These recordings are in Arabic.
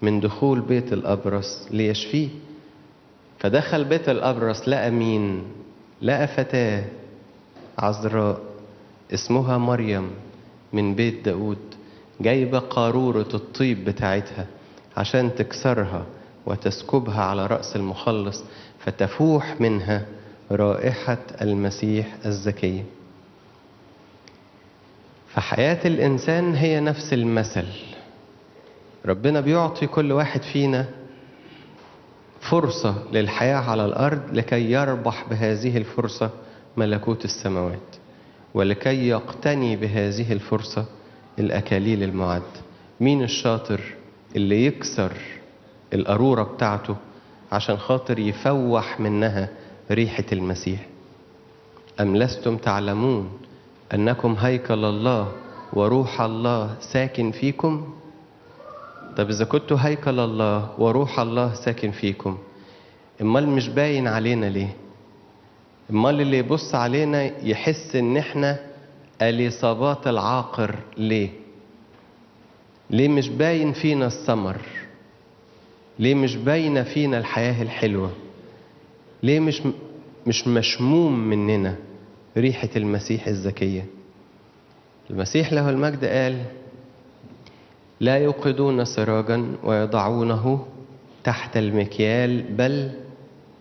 من دخول بيت الأبرص ليشفيه. فدخل بيت الأبرص لقى مين؟ لقى فتاة عذراء اسمها مريم من بيت داود، جايبة قارورة الطيب بتاعتها عشان تكسرها وتسكبها على رأس المخلص فتفوح منها رائحة المسيح الزكية. فحياة الإنسان هي نفس المثل. ربنا بيعطي كل واحد فينا فرصة للحياة على الأرض لكي يربح بهذه الفرصة ملكوت السماوات، ولكي يقتني بهذه الفرصة الأكاليل المعد. مين الشاطر اللي يكسر القارورة بتاعته عشان خاطر يفوح منها ريحة المسيح؟ أم لستم تعلمون أنكم هيكل الله وروح الله ساكن فيكم؟ طب إذا كنتوا هيكل الله وروح الله ساكن فيكم، امال مش باين علينا ليه؟ امال اللي يبص علينا يحس ان احنا اليصابات العاقر ليه؟ ليه مش باين فينا الثمر؟ ليه مش باينه فينا الحياه الحلوه؟ ليه مش مشموم مننا ريحه المسيح الزكيه؟ المسيح له المجد قال: لا يوقدون سراجا ويضعونه تحت المكيال بل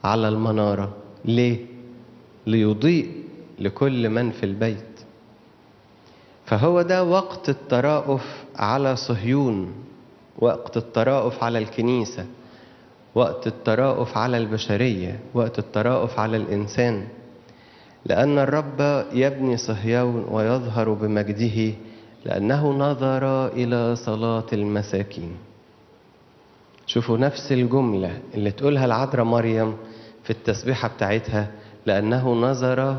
على المنارة. ليه؟ ليضيء لكل من في البيت. فهو ده وقت التراءف على صهيون، وقت التراءف على الكنيسة، وقت التراءف على البشرية، وقت التراءف على الإنسان، لأن الرب يبني صهيون ويظهر بمجده لأنه نظر إلى صلاة المساكين. شوفوا نفس الجملة اللي تقولها العذراء مريم في التسبيحة بتاعتها: لأنه نظر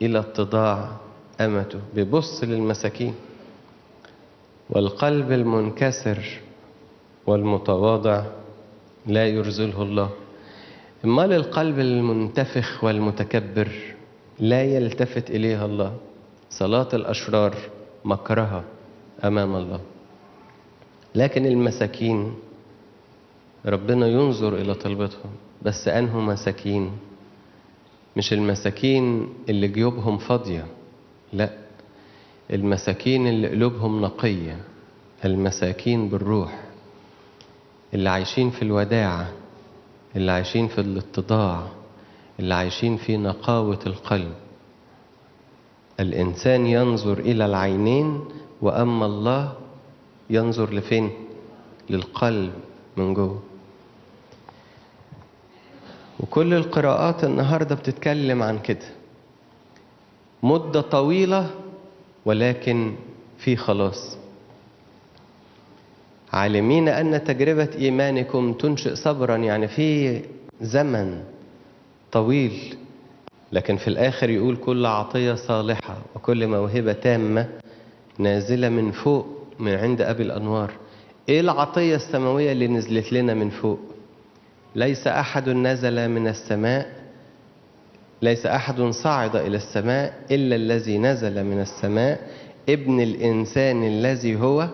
إلى اتضاع أمته. بيبص للمساكين. والقلب المنكسر والمتواضع لا يرزله الله. امال القلب المنتفخ والمتكبر لا يلتفت إليها الله. صلاة الأشرار مكرها أمام الله. لكن المساكين ربنا ينظر إلى طلبتهم. بس أنهم مساكين؟ مش المساكين اللي جيوبهم فاضية، لا، المساكين اللي قلوبهم نقية، المساكين بالروح، اللي عايشين في الوداعة، اللي عايشين في الاتضاع، اللي عايشين في نقاوة القلب. الإنسان ينظر إلى العينين، وأما الله ينظر لفين؟ للقلب من جوه. وكل القراءات النهاردة بتتكلم عن كده. مدة طويلة ولكن في خلاص. عالمين أن تجربة إيمانكم تنشئ صبرا، يعني في زمن طويل، لكن في الآخر يقول: كل عطية صالحة وكل موهبة تامة نازلة من فوق من عند أبي الأنوار. إيه العطية السماوية اللي نزلت لنا من فوق؟ ليس أحد نزل من السماء، ليس أحد صعد إلى السماء إلا الذي نزل من السماء، ابن الإنسان الذي هو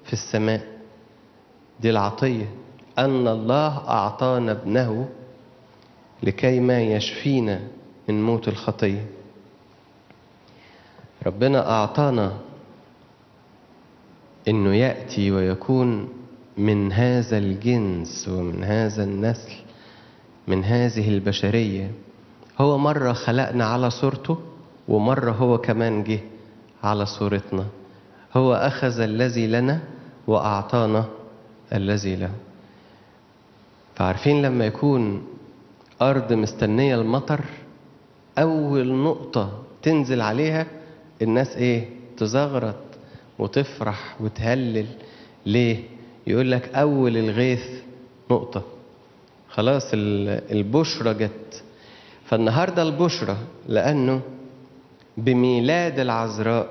في السماء. دي العطية، أن الله أعطانا ابنه لكي ما يشفينا من موت الخطية. ربنا أعطانا إنه يأتي ويكون من هذا الجنس ومن هذا النسل، من هذه البشرية. هو مرة خلقنا على صورته، ومرة هو كمان جه على صورتنا. هو أخذ الذي لنا وأعطانا الذي له. فعارفين لما يكون أرض مستنية المطر، أول نقطة تنزل عليها الناس إيه؟ تزغرط وتفرح وتهلل. ليه؟ يقول لك أول الغيث نقطة، خلاص البشرة جت. فالنهاردة البشرة لأنه بميلاد العذراء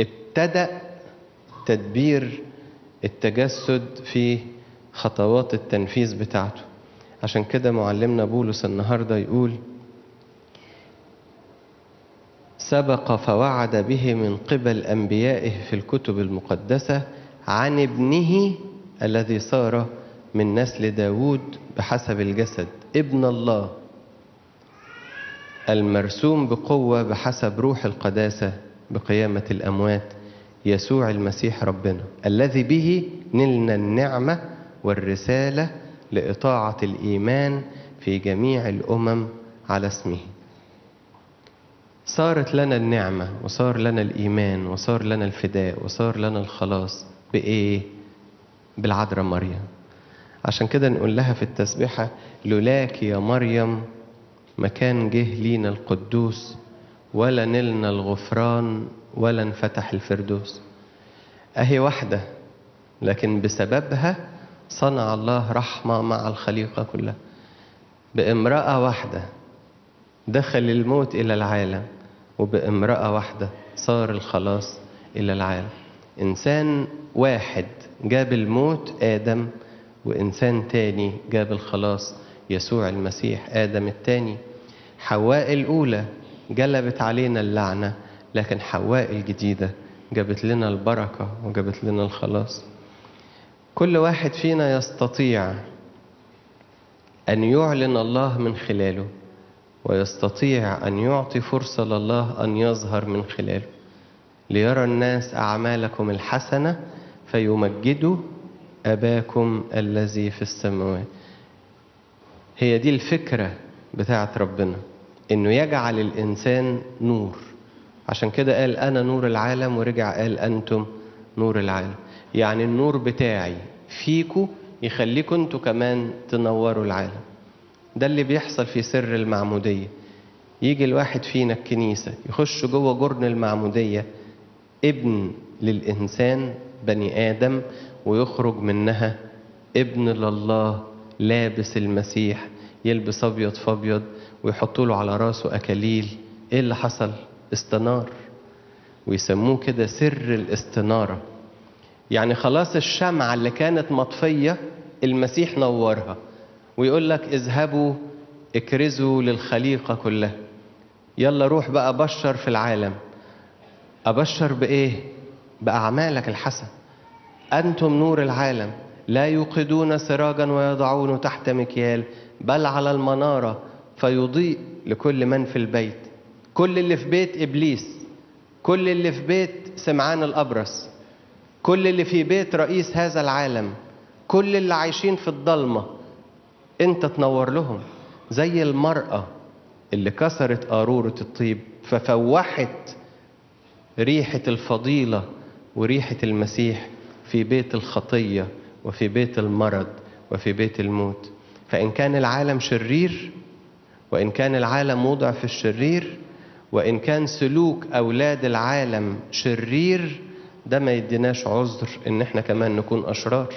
ابتدأ تدبير التجسد في خطوات التنفيذ بتاعته. عشان كده معلمنا بولس النهاردة يقول: سبق فوعد به من قبل أنبيائه في الكتب المقدسة عن ابنه الذي صار من نسل داود بحسب الجسد، ابن الله المرسوم بقوة بحسب روح القداسة بقيامة الأموات، يسوع المسيح ربنا، الذي به نلنا النعمة والرسالة لإطاعة الإيمان في جميع الأمم على اسمه. صارت لنا النعمة وصار لنا الإيمان وصار لنا الفداء وصار لنا الخلاص بإيه؟ بالعذراء مريم. عشان كده نقول لها في التسبيحة: لولاك يا مريم ما كان جه لينا القدوس، ولا نلنا الغفران، ولا انفتح الفردوس. أهي واحدة، لكن بسببها صنع الله رحمة مع الخليقة كلها. بامرأة واحدة دخل الموت إلى العالم، وبامرأة واحدة صار الخلاص إلى العالم. إنسان واحد جاب الموت آدم، وإنسان تاني جاب الخلاص يسوع المسيح آدم التاني. حواء الأولى جلبت علينا اللعنة، لكن حواء الجديدة جابت لنا البركة وجابت لنا الخلاص. كل واحد فينا يستطيع أن يعلن الله من خلاله، ويستطيع أن يعطي فرصة لله أن يظهر من خلاله. ليرى الناس أعمالكم الحسنة فيمجدوا أباكم الذي في السماوات. هي دي الفكرة بتاعت ربنا، إنه يجعل الإنسان نور. عشان كده قال أنا نور العالم، ورجع قال أنتم نور العالم. يعني النور بتاعي فيكو يخليكوا أنتوا كمان تنوروا العالم. ده اللي بيحصل في سر المعمودية. يجي الواحد فينا الكنيسة يخش جوه جرن المعمودية ابن للإنسان، بني آدم، ويخرج منها ابن لله لابس المسيح، يلبس أبيض فأبيض ويحطوا له على راسه أكاليل. إيه اللي حصل؟ استنار. ويسموه كده سر الاستنارة. يعني خلاص الشمعة اللي كانت مطفية المسيح نورها، ويقول لك اذهبوا اكرزوا للخليقة كلها. يلا روح بقى بشر في العالم. أبشر بإيه؟ بأعمالك الحسنة. أنتم نور العالم، لا يوقدون سراجا ويضعونه تحت مكيال، بل على المنارة فيضيء لكل من في البيت. كل اللي في بيت إبليس، كل اللي في بيت سمعان الأبرص، كل اللي في بيت رئيس هذا العالم، كل اللي عايشين في الضلمة، انت تنور لهم. زي المرأة اللي كسرت قارورة الطيب ففوحت ريحة الفضيلة وريحة المسيح في بيت الخطية وفي بيت المرض وفي بيت الموت. فإن كان العالم شرير، وإن كان العالم موضع في الشرير، وإن كان سلوك أولاد العالم شرير، ده ما يديناش عذر إن احنا كمان نكون أشرار،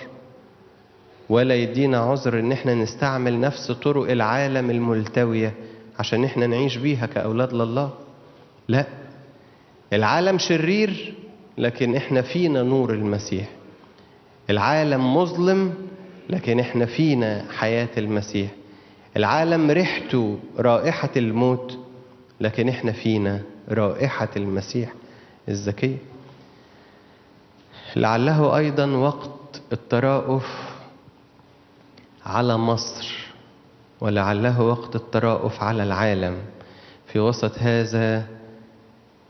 ولا يدينا عذر إن احنا نستعمل نفس طرق العالم الملتوية عشان احنا نعيش بيها كأولاد لله. لا، العالم شرير لكن احنا فينا نور المسيح. العالم مظلم لكن احنا فينا حياة المسيح. العالم ريحته رائحة الموت لكن احنا فينا رائحة المسيح الزكية. لعله أيضا وقت الترأف على مصر، ولعله وقت الترأف على العالم في وسط هذا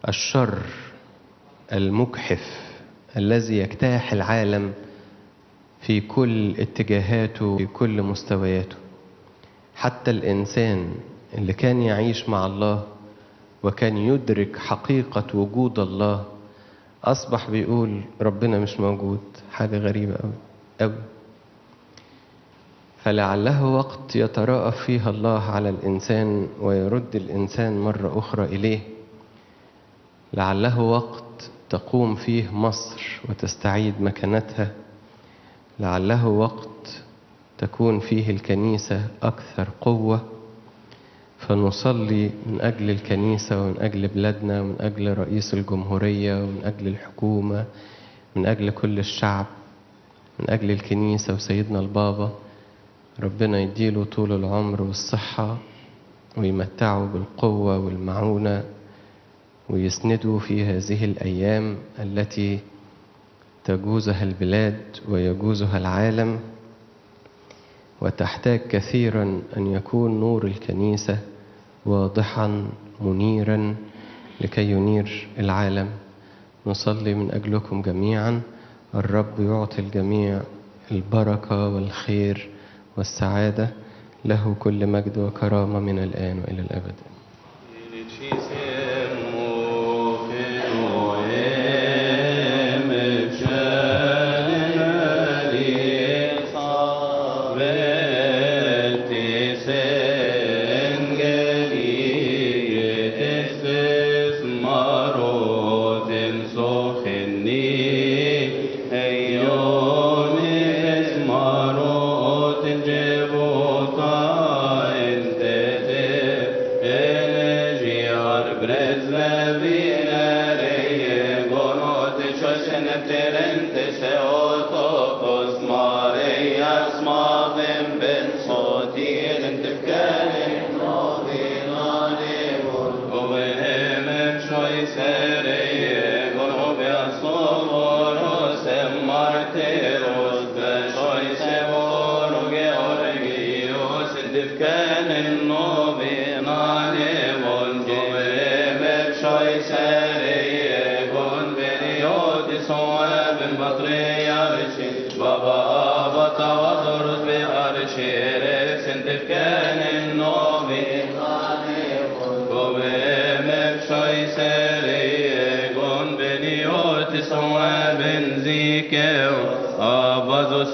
الشر المجحف الذي يجتاح العالم في كل اتجاهاته في كل مستوياته. حتى الإنسان اللي كان يعيش مع الله وكان يدرك حقيقة وجود الله أصبح بيقول ربنا مش موجود. حاجة غريبة أوي أوي. فلعله وقت يتراءف فيها الله على الإنسان ويرد الإنسان مرة أخرى إليه. لعله وقت تقوم فيه مصر وتستعيد مكانتها. لعله وقت تكون فيه الكنيسة أكثر قوة، فنصلي من أجل الكنيسة ومن أجل بلادنا ومن أجل رئيس الجمهورية ومن أجل الحكومة، من أجل كل الشعب، من أجل الكنيسة وسيدنا البابا. ربنا يديله طول العمر والصحة ويمتعه بالقوة والمعونة ويسنده في هذه الأيام التي تجوزها البلاد ويجوزها العالم، وتحتاج كثيرا أن يكون نور الكنيسة واضحا منيرا لكي ينير العالم. نصلي من أجلكم جميعا. الرب يعطي الجميع البركة والخير والسعادة. له كل مجد وكرامة من الآن وإلى الأبد.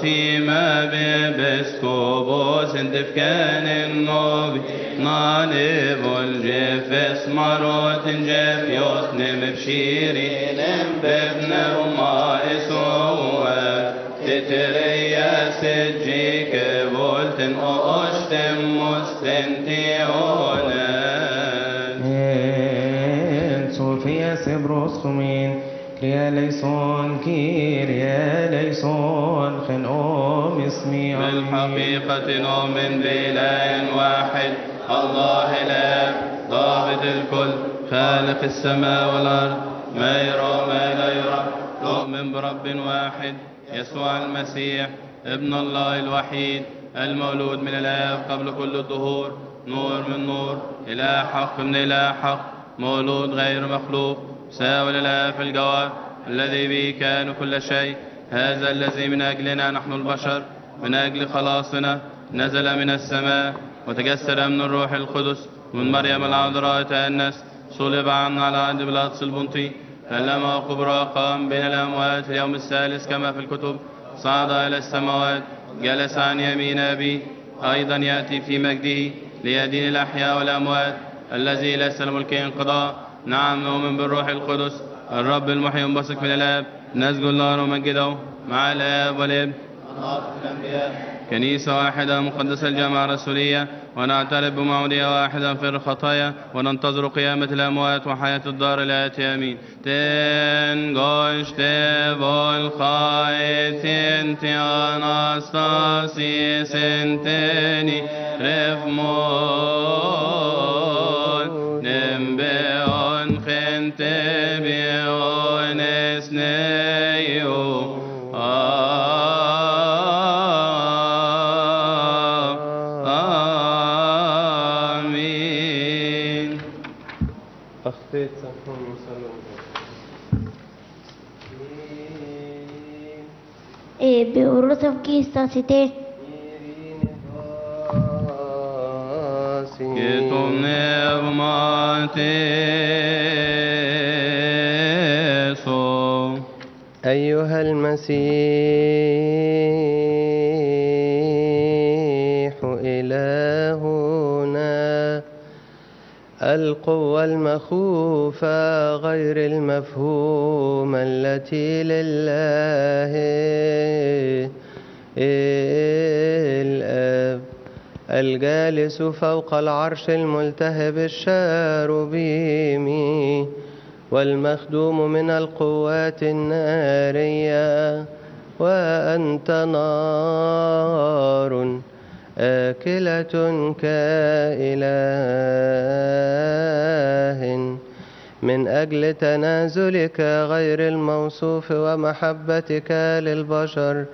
سيما ببسكوبوس انتفكان النوبي نالب الجف اسمروت جف يوسنم بشيرين بابنه ما اسوه تتريا سجيك بولتن اوشتم مستنتيون صوفيا سبروس خمين كريا ليسون كيريا ليسون خنوم اسمي بالحقيقة نؤمن بإله واحد الله الآب ضابط الكل خالق السماء والأرض ما يرى ما لا يرى. نؤمن برب واحد يسوع المسيح ابن الله الوحيد المولود من الآب قبل كل الدهور نور من نور إله حق من إله حق مولود غير مخلوق ساوي الآب في الجوهر الذي به كان كل شيء. هذا الذي من أجلنا نحن البشر من أجل خلاصنا نزل من السماء وتجسد من الروح القدس ومن مريم العذراء تأنس صلب عنا على عهد بيلاطس البنطي كلمه كبرى قام بين الأموات في اليوم الثالث كما في الكتب صعد إلى السماوات جلس عن يمين أبيه أيضا يأتي في مجده ليدين الأحياء والأموات الذي ليس الملك انقضاء. نعم نؤمن بالروح القدس الرب المحيي المنبثق من الآب نسجد الله ونمجده مع الآب والابن كنيسة واحدة مقدسة الجامعة الرسولية ونعترف بمعمودية واحدة في الخطايا وننتظر قيامة الأموات وحياة الدار الآتية آمين. تنغش تبول خايتين تياناستاسي سنتني رفمون نمبئون خنتبئون اسنيو آمين. أخطيت سنكون مسلم بأوروتف كيستا سيتي كتم نغماتيسو أيها المسيح إلهنا القوة المخوفة غير المفهومة التي لله الآب الجالس فوق العرش الملتهب الشاروبيم والمخدوم من القوات النارية وأنت نار آكلة كإله من أجل تنازلك غير الموصوف ومحبتك للبشر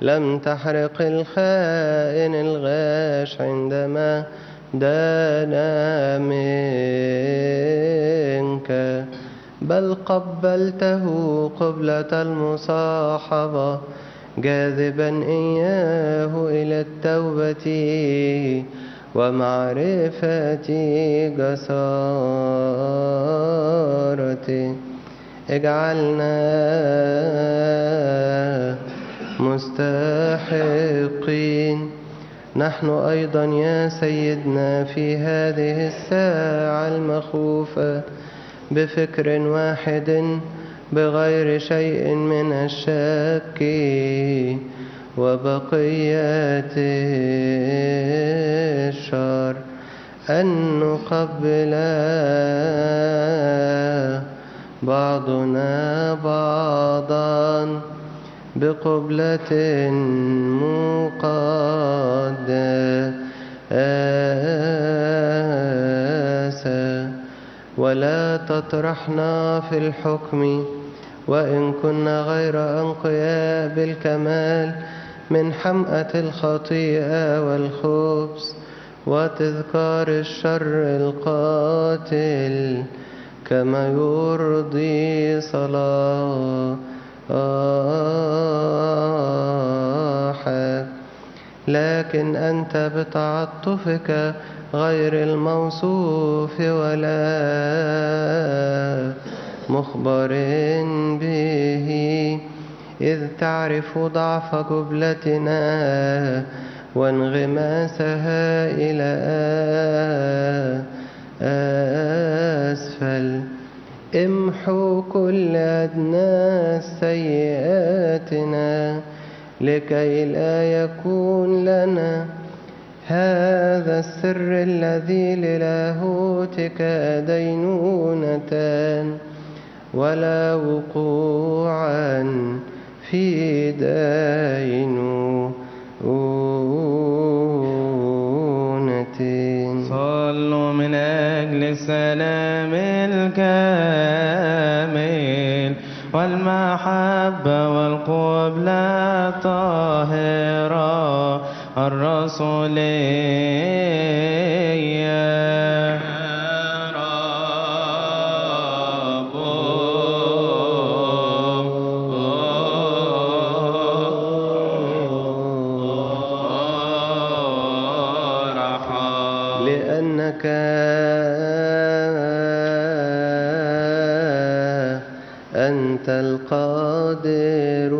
لم تحرق الخائن الغاش عندما دانا منك، بل قبلته قبلة المصاحبة جاذبا إياه إلى التوبة ومعرفة جسارته. اجعلنا مستحقين نحن أيضا يا سيدنا في هذه الساعة المخوفة بفكر واحد بغير شيء من الشك وبقية الشر أن نقبل بعضنا بعضا بقبلة مقدسة ولا تطرحنا في الحكم وإن كنا غير أنقياء بالكمال من حمأة الخطيئة والخبث وتذكار الشر القاتل كما يرضي صلاحك، لكن أنت بتعطفك غير الموصوف ولا مخبر به إذ تعرف ضعف جبلتنا وانغماسها إلى أسفل. امحو كل أدنى سيئاتنا لكي لا يكون لنا هذا السر الذي للاهوتك دينونتان ولا وقوعا في دينونة. صلوا من أجل السلام الكامل والمحبة والقبلة الطاهرة الرسولية. لأنك أنت القادر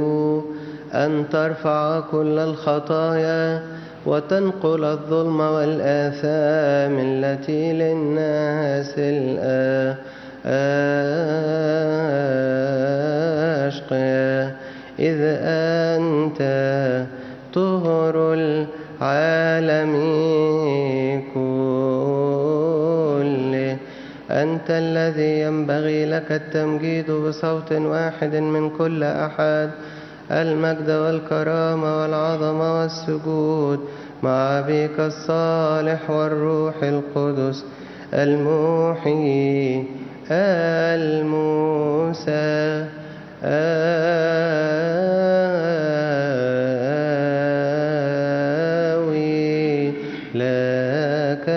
أن ترفع كل الخطايا وتنقل الظلم والآثام التي للناس الأشقياء، إذ أنت طهر العالم كله. أنت الذي ينبغي لك التمجيد بصوت واحد من كل أحد، المجد والكرامة والعظمة والسجود مع أبيك الصالح والروح القدس المحيي الموسى آوي لك.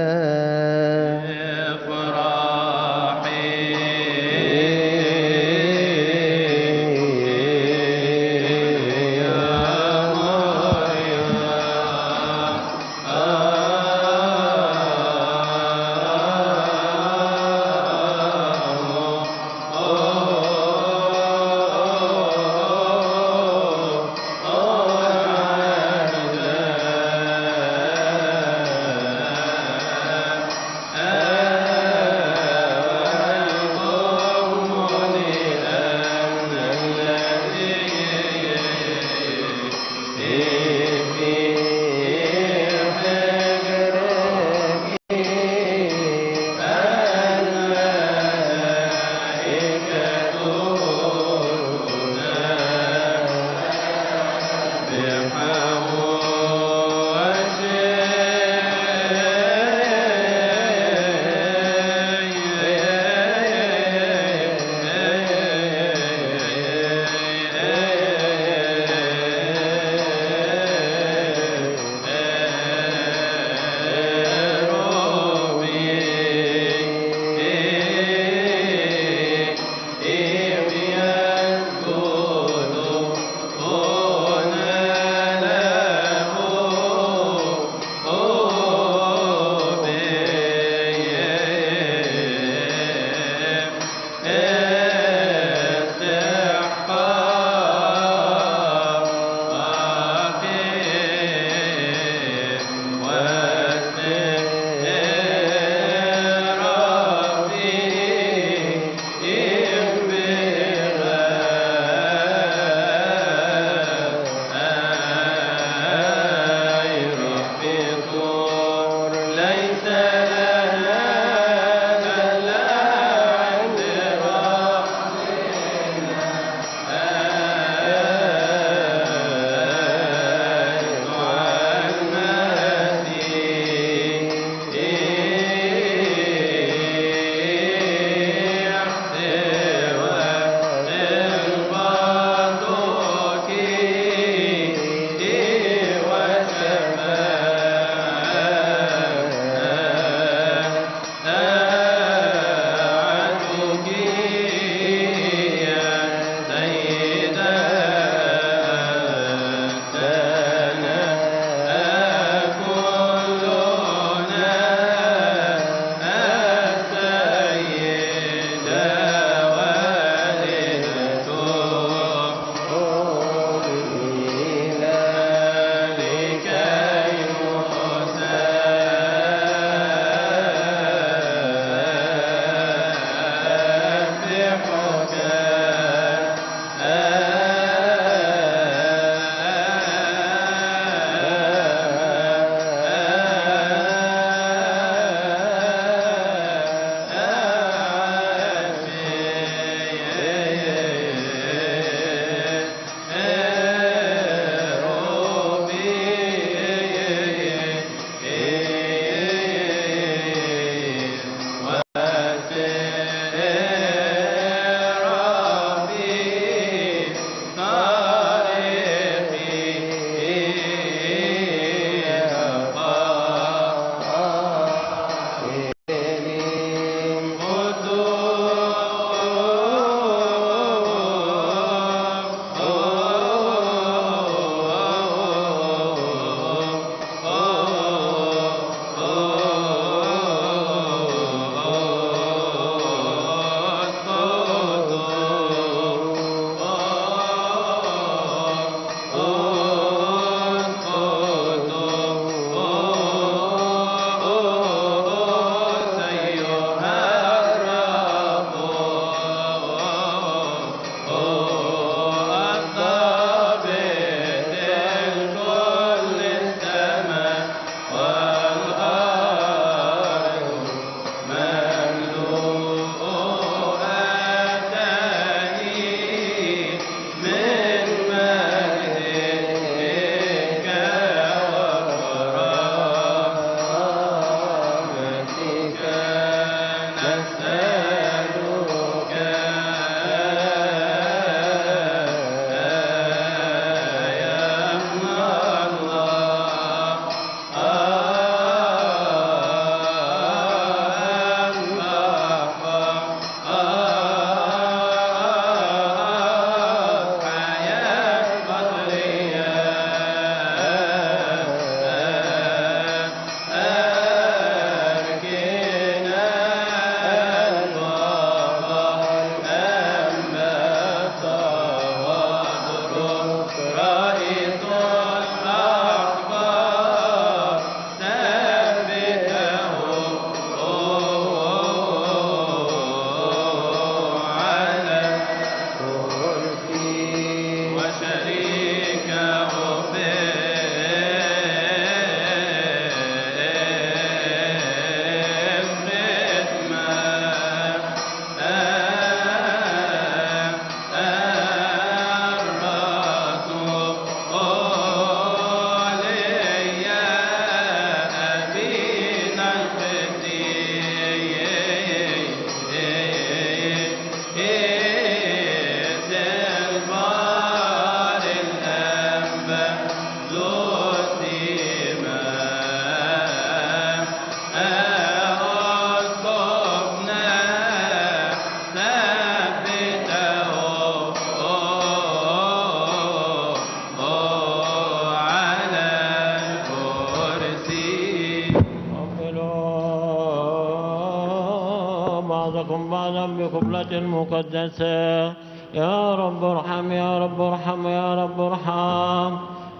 بعضكم بعضا بقبلة مقدسة. يا رب ارحم يا رب ارحم يا رب ارحم.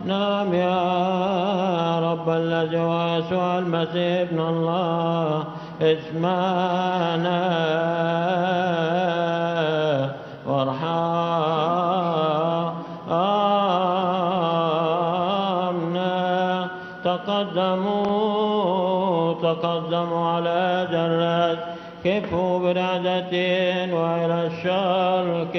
نعم يا رب الذي هو يسوع المسيح ابن الله اسمعنا وارحمنا. تقدموا على جرات كفوا برعدة وإلى الشرق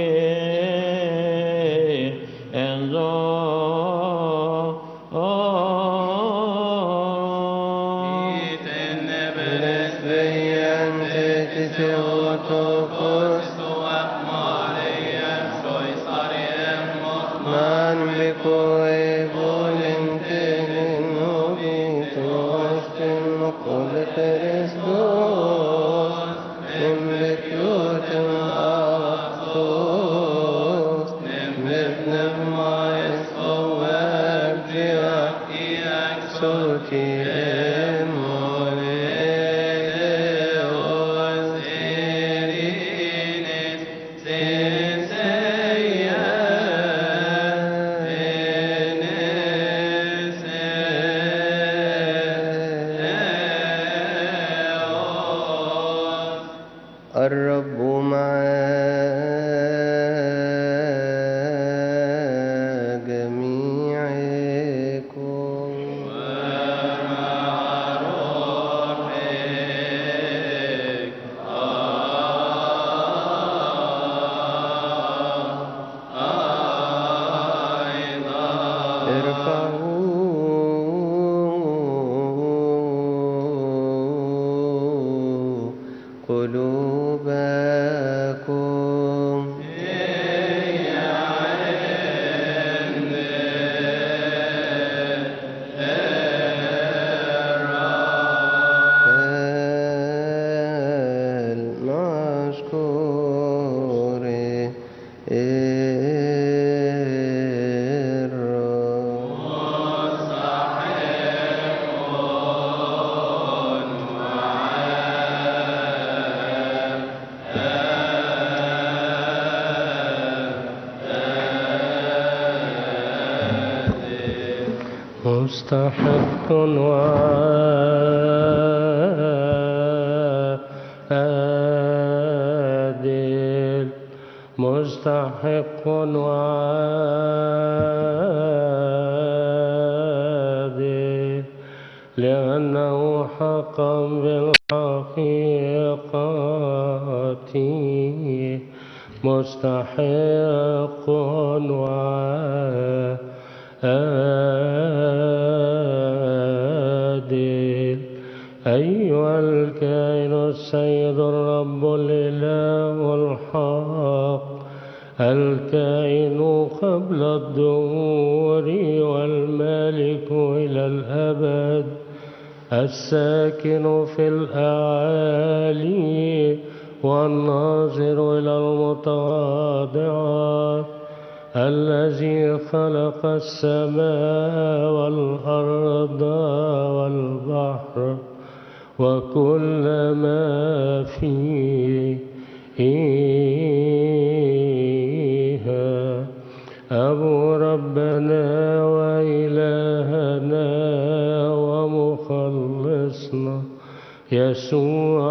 الرب مع جميعكم ومع روحك أيضا. ارفعوا قلوبكم فلنشكر مستحق وعادل مستحق وعادل لأنه حقا بالحقيقة مستحق وعادل. أيها الكائن السيد الرب الإله الحق الكائن قبل الدهور والمالك إلى الأبد الساكن في الأعالي والناظر إلى المتواضعات الذي خلق السماء والأرض والبحر وكل ما فيها. أبو ربنا وإلهنا ومخلصنا يسوع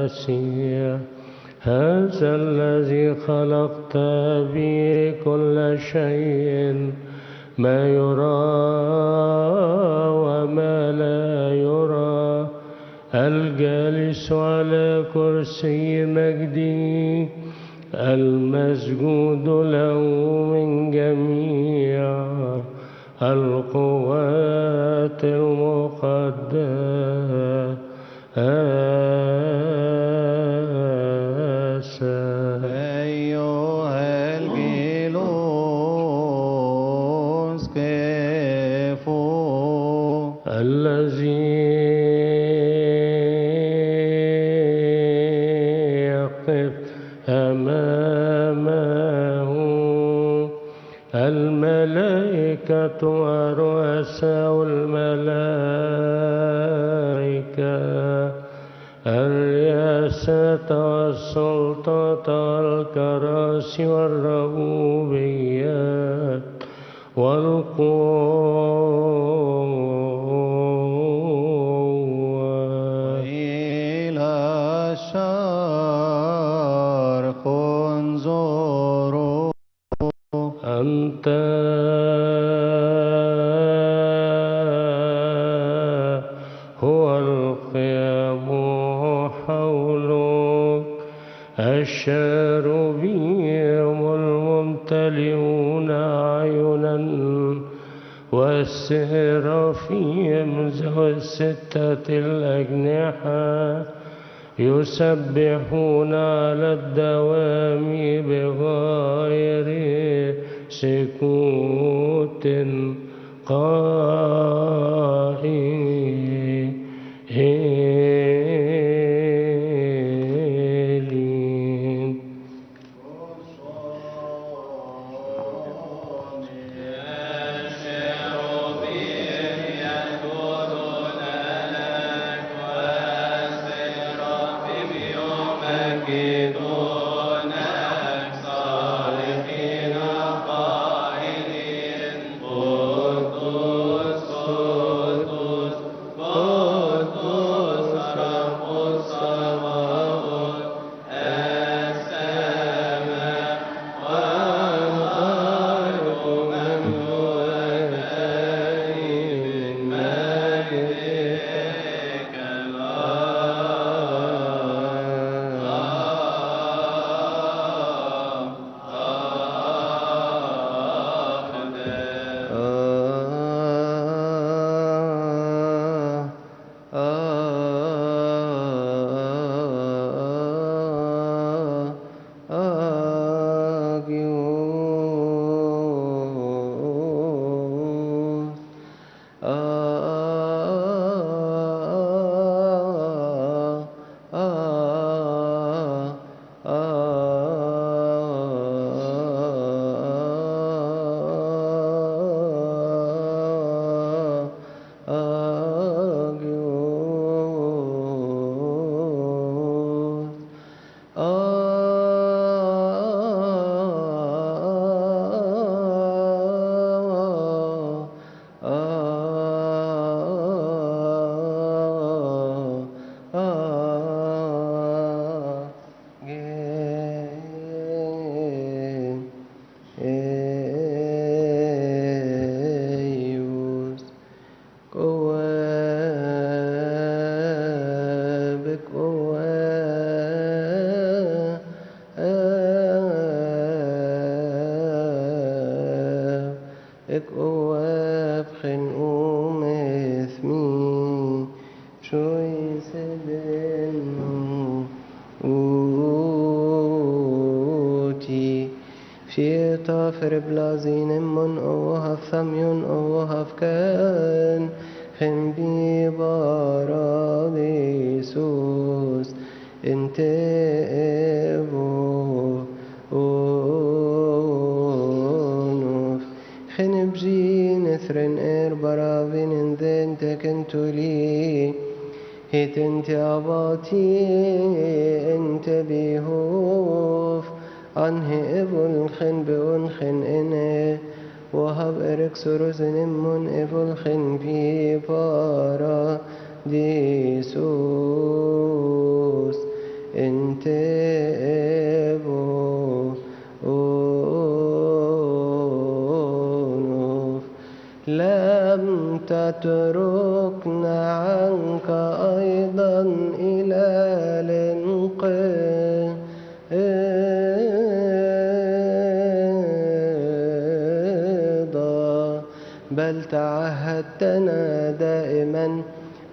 المسيح هذا الذي خلقت به كل شيء ما يرى وما لا يرى الجالس على كرسي مجده المسجود له من جميع القوات المقدسة. أيها الجلوس كفوا الذي يقف أمامه الملك الملائكة ورؤساء الملائكة الرياسات والسلطات والكراسي والربوبيات والقوة إلى الشرق انظروا أنت هو القيام حولك الشاربيم الممتلئون أعينا والسرافيم ذوي الستة الأجنحة يسبحون على الدوام بغير سكوت قائلين För blazinen mun och hav famjun och hav kan خنبي باراديسوس انت ابو اونوف خنبجي نثرن اير برافين انذن تكنتولي هيت انت اباتي انت بيهوف عنه ابو الخن بأنخن إنه وهب إرك سروزن من ابو الخن بي بارا ديسوس انت ابو أونوف لم تتركنا عنك أيضا إلى الانقاذ بل تعهدتنا دائما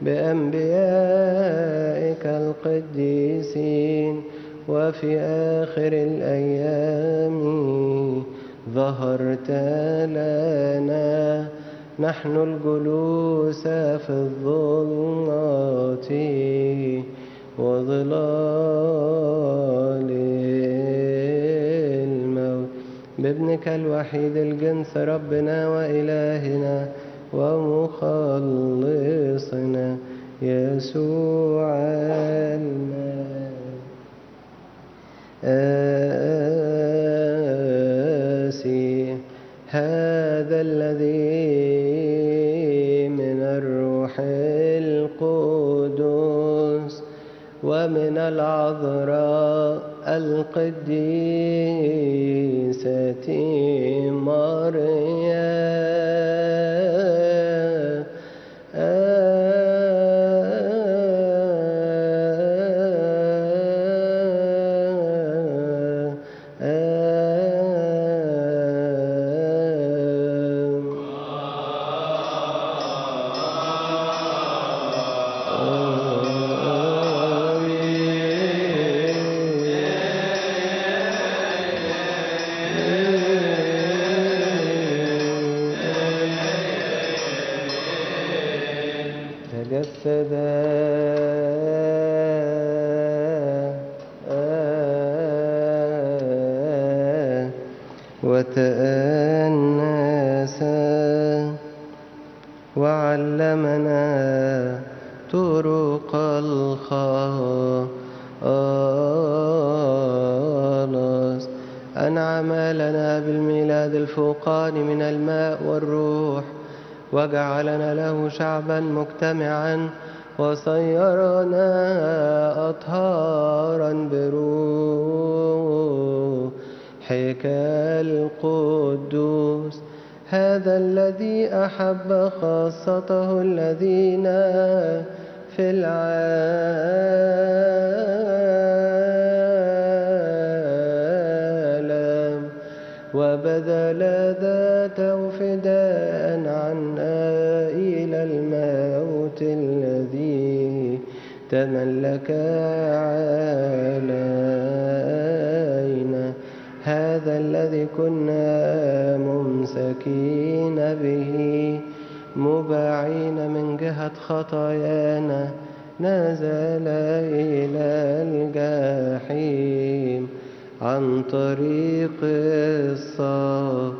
بأنبيائك القديسين وفي آخر الأيام ظهرت لنا نحن الجلوس في الظلمات وظلال الموت بابنك الوحيد الجنس ربنا وإلهنا ومخلصنا يسوع المسيح، هذا الذي من الروح القدس ومن العذراء القديسة تجسد وتأنس وعلمنا طرق الخلاص، أنعم لنا بالميلاد الفوقاني من الماء والروح، وجعلنا له شعبا مجتمعا، وصيرنا أطهارا بروحك القدوس، هذا الذي أحب خاصته الذين في العالم، وبذل ذاته فداء عنا إلى الموت الذي تملك علينا، هذا الذي كنا ممسكين به مباعين من جهة خطايانا، نزل إلى الجحيم عن طريق الصليب.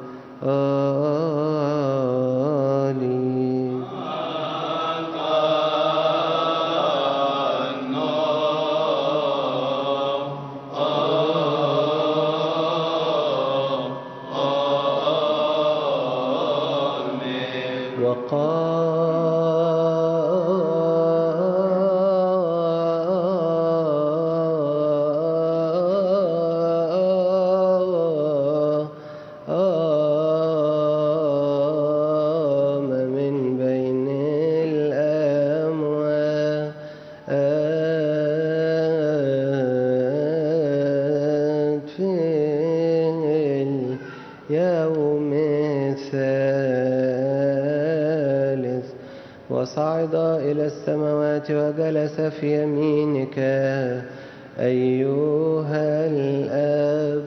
يوم الثالث وصعد إلى السماوات وجلس في يمينك أيها الآب،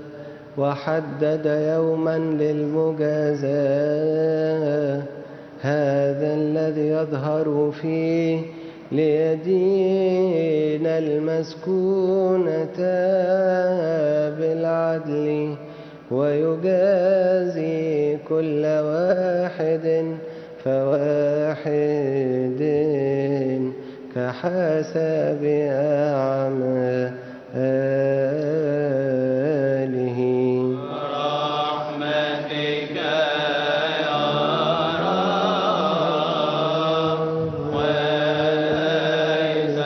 وحدد يوما للمجازاة، هذا الذي يظهر فيه ليدين المسكونة بالعدل، ويجازي كل واحد فواحد كحسب أعماله. برحمتك يا رب وليس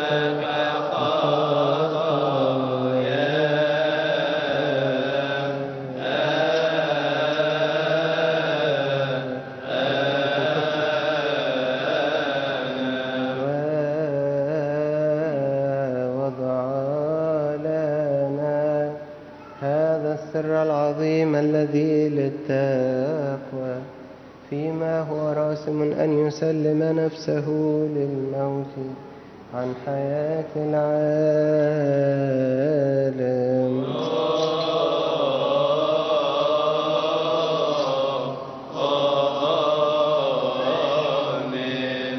السر العظيم الذي للتقوى، فيما هو راسم أن يسلم نفسه للموت عن حياة العالم.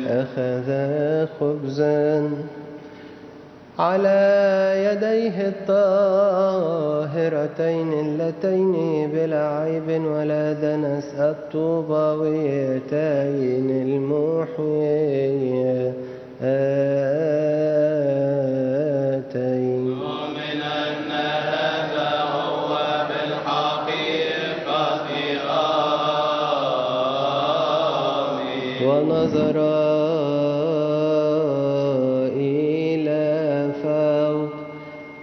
أخذ خبزا على يديه الطاهرتين اللتين بلا عيب ولا دنس الطوباويتين المحييتين. ومن أن هذا هو بالحقيقة آمين. ونظر إلى فوق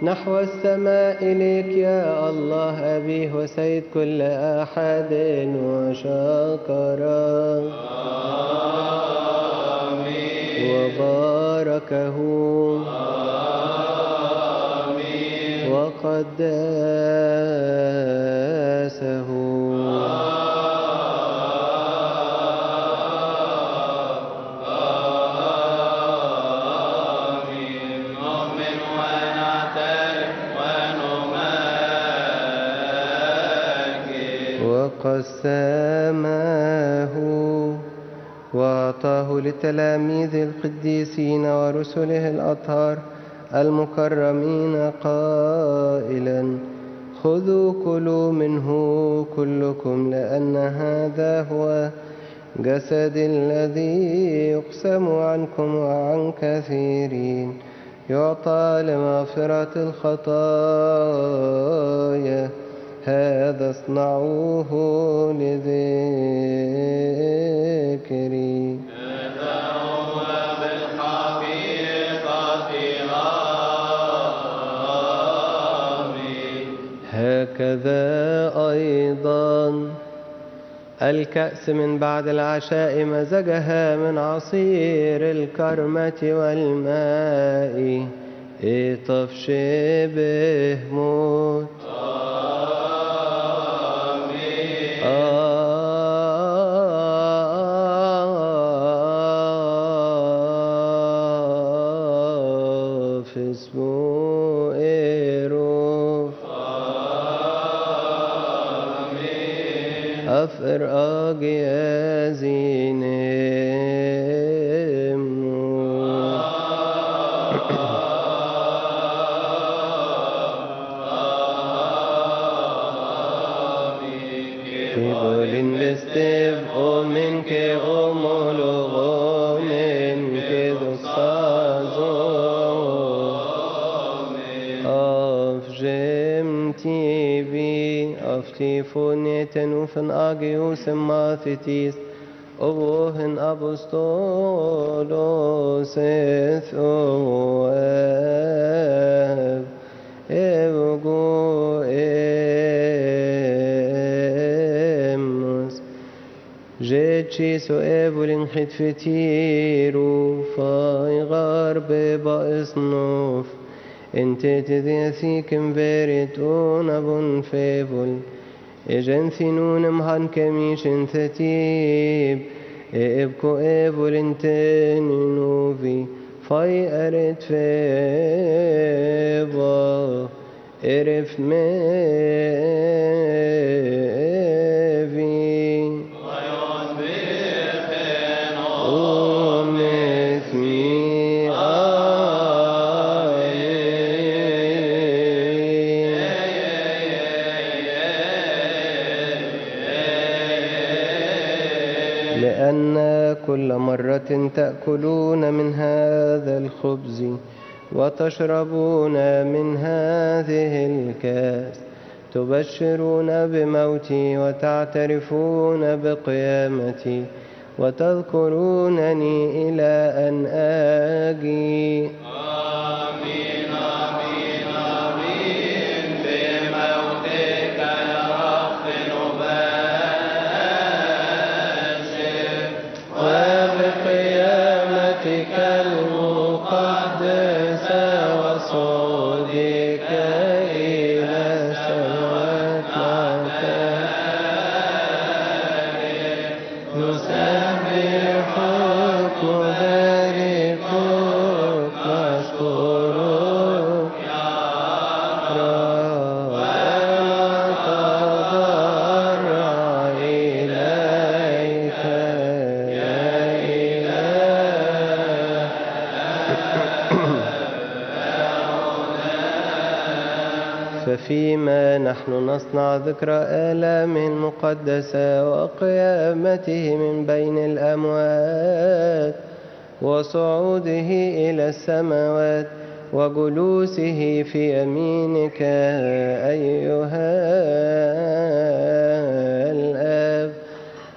نحو السماء إليك يا الله أبيه وسيد كل أحد وشكر وباركه وقدسه. وقسمه وأعطاه للتلاميذ القديسين ورسله الأطهار المكرمين قائلا: خذوا كلوا منه كلكم لأن هذا هو جسدي الذي يقسم عنكم وعن كثيرين يعطى لمغفرة الخطايا. هذا اصنعوه لذكري. هذا هو بالحقيقة آمين. هكذا أيضا الكأس من بعد العشاء مزجها من عصير الكرمة والماء إطف شبه موت. في اسمه إيروف أفر أجيازين Kibolin bestev o minke o mologo minke dosazo af jemtivi af tifoneten ufen agius mathitis ovohen apostolos ethoev evgo جيتشي سؤال خدفتيرو فاي غرب بأصنوف انت تذيثيك مبارتون ابن فيبل اجن ثنون مهان كميش ثتيب ابكو ابل انتنوفي فاي ارد فيبا ارف ميفي لأن كل مرة تأكلون من هذا الخبز وتشربون من هذه الكاس تبشرون بموتي وتعترفون بقيامتي وتذكرونني إلى أن آجي. آمين آمين آمين. بموتك يا رب نبشر وبقيامتك المقدسة وصعودك إلى السماوات نسبحك وباركك ففيما نحن نصنع ذكرى آلامه المقدسة وقيامته من بين الأموات وصعوده إلى السماوات وجلوسه في يمينك أيها الآب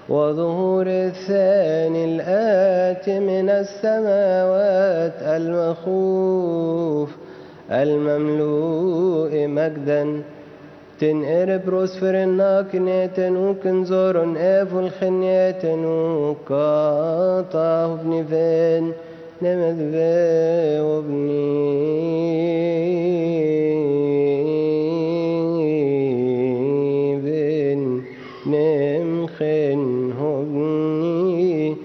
وظهور الثاني الآتي من السماوات المخوف المملوء مجدا تنقر بروسفر ناكنيتن وكنزورن ايفول خنيتن وكاطا وابني فين نمد في وابني فين نمخن وابني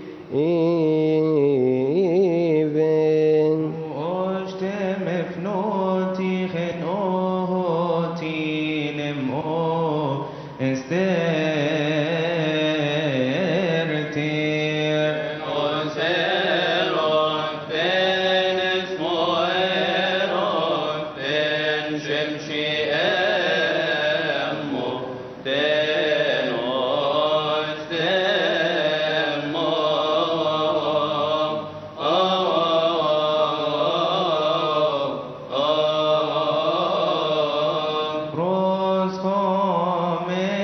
فين واشتم فنوتي خنوتي نمو استرتير وسيرون فين اسمويرون فين شمشي امو فين وستمو روز خمينا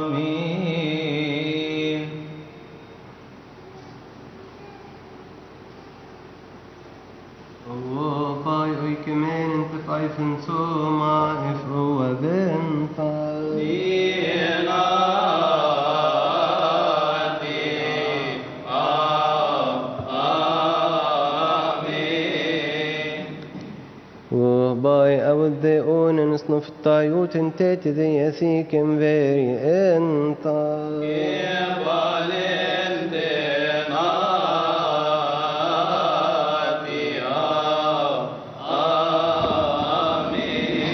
آمين Fai oikemen te pfeifen soma if oa benfall. وباي أودي أون نصنف الطايوت انتات ذي يثيكم فيري انت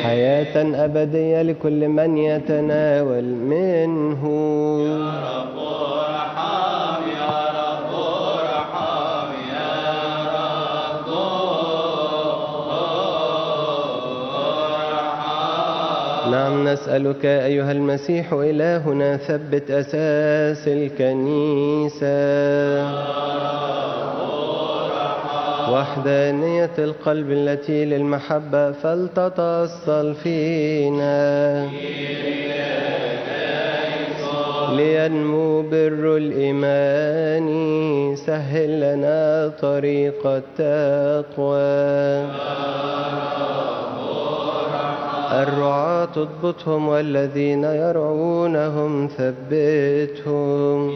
حياة أبدية لكل من يتناول منه نعم نسألك أيها المسيح إلهنا ثبت أساس الكنيسة وحدانية القلب التي للمحبة فلتتصل فينا لينمو بر الإيمان سهل لنا طريق التقوى الرعاة اضبطهم والذين يرعونهم ثبتهم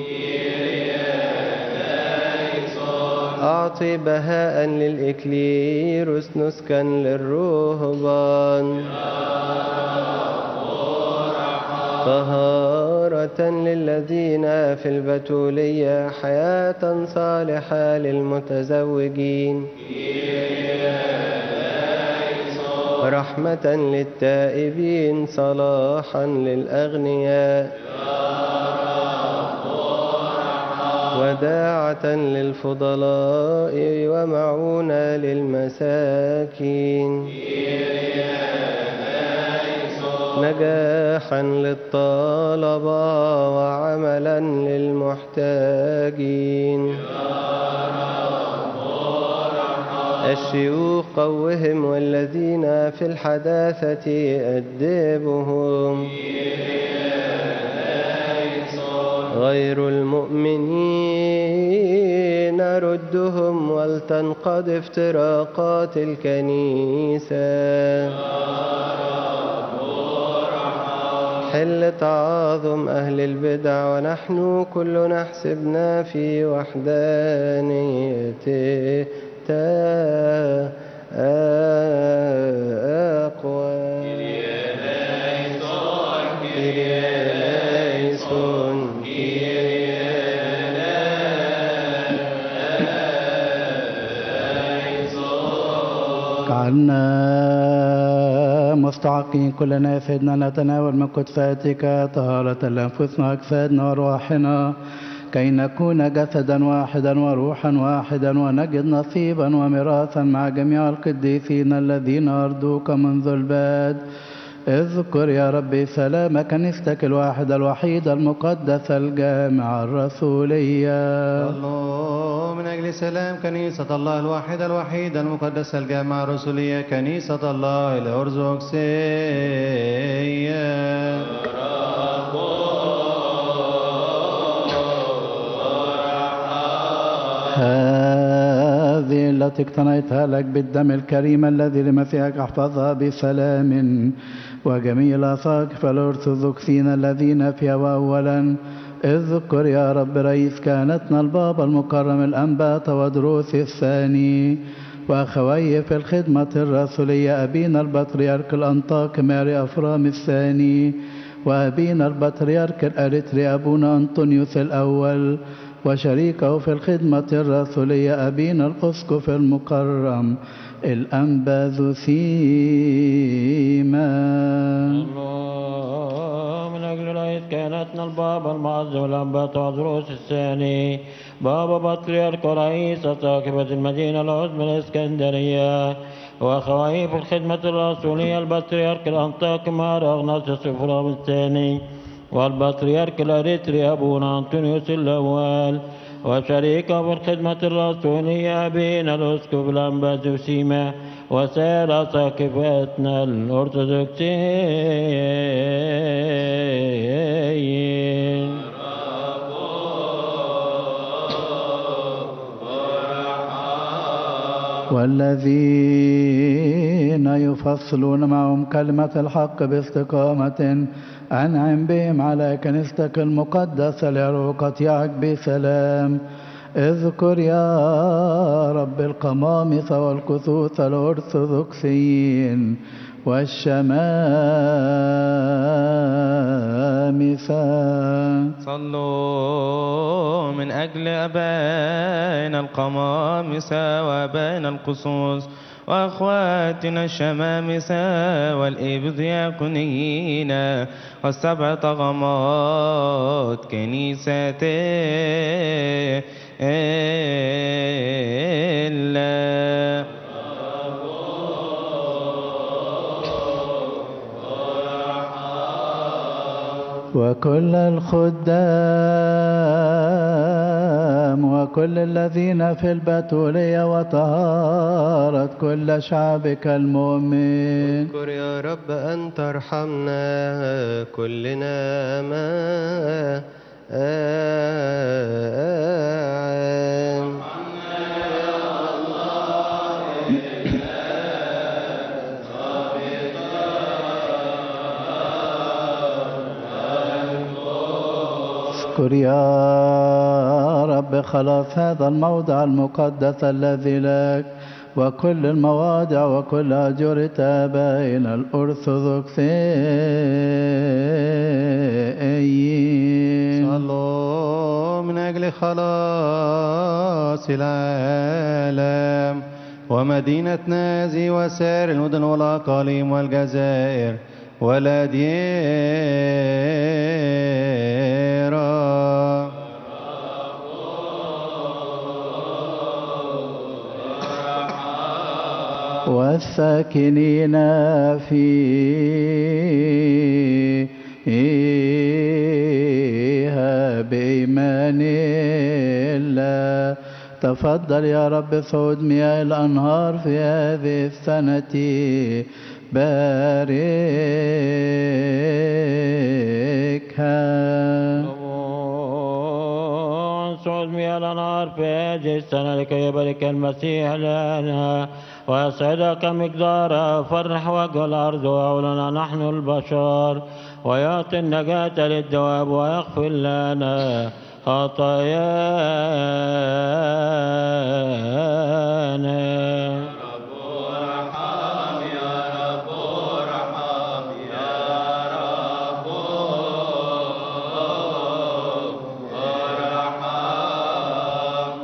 أعطي بهاء للإكليروس نسكا للرهبان طهارة للذين في البتولية حياة صالحة للمتزوجين رحمة للتائبين صلاحا للأغنياء وداعة للفضلاء ومعونة للمساكين نجاحا للطلبة وعملا للمحتاجين الشيوخ قوهم والذين في الحداثة أدبهم غير المؤمنين ردهم ولتنقض افتراقات الكنيسة حل تعاظم أهل البدع ونحن كلنا حسبنا في وحدانيته أقوى جعلنا مستحقين كلنا فدنا نتناول من كتفاتك طهارة لأنفسنا أجسادنا وأرواحنا كي نكون جسدا واحدا وروحا واحدا ونجد نصيبا وميراثا مع جميع القديسين الذين أرضوك منذ الباد. اذكر يا ربي سلام كنيستك الواحدة الوحيدة المقدسة الجامعة الرسولية. صلوا من أجل سلام كنيسة الله الواحدة الوحيدة المقدسة الجامعة الرسولية كنيسة الله الأرثوذكسية. هذه التي اقتنيتها لك بالدم الكريم الذي لمسيحك احفظها بسلام وجميع الأساقفة الأرثوذكسيين الذين فيها. وأولا اذكر يا رب رئيس كهنتنا البابا المكرم الأنبا تودروس الثاني وأخويه في الخدمة الرسولية أبينا البطريرك الأنطاكي ماري أفرام الثاني وأبينا البطريرك الأريتري أبونا أنطونيوس الأول وشريكه في الخدمة الرسولية أبينا الأسقف المكرم الأنبا ذوسيما. من أجل رئيس كهنتنا البابا المعز والأنبا تودروس الثاني بابا بطريرك ورئيس أساقفة المدينة العظمى الإسكندرية وأخويه في الخدمة الرسولية البطريرك الأنطاكي ماري أغناطيوس أفرام الثاني والبطريرك الأريتري أبونا أنطونيوس الأول وشريكه في الخدمة الرسولية أبينا الأسقف الأنبا ذوسيما وسائر أساقفتنا الأرثوذكسيين. والذين يفصلون معهم كلمة الحق باستقامة أنعم بهم على كنيستك المقدسة لعروقتك بسلام. اذكر يا رب القمامسة والكسوس الأرثوذكسيين والشمامسة. صلوا من أجل أبائنا القمامسة وأبائنا القصوص وأخواتنا الشمامسة والإبدياقونيين والسبع طغمات كنيسة الله. وكل الخدام وكل الذين في البتولية وطهارة كل شعبك المؤمن. اذكر يا رب أن ترحمنا كلنا ما اذكر يا رب خلاص هذا الموضع المقدس الذي لك وكل المواضع وكل أجرة آبائنا الأرثوذكسيين. صلوا من أجل خلاص العالم ومدينة نازي وسائر المدن والأقاليم والجزائر والأديرة. والساكنين فيها بإيمان الله. تفضل يا رب صعود مياه الأنهار في هذه السنة باركها. صعود مياه الأنهار في هذه السنة لكي يبارك المسيح لنا ويسعدك مقدارها فرح وجه الأرض وأولنا نحن البشر ويعطي النجاة للدواب ويغفر لنا خطايانا.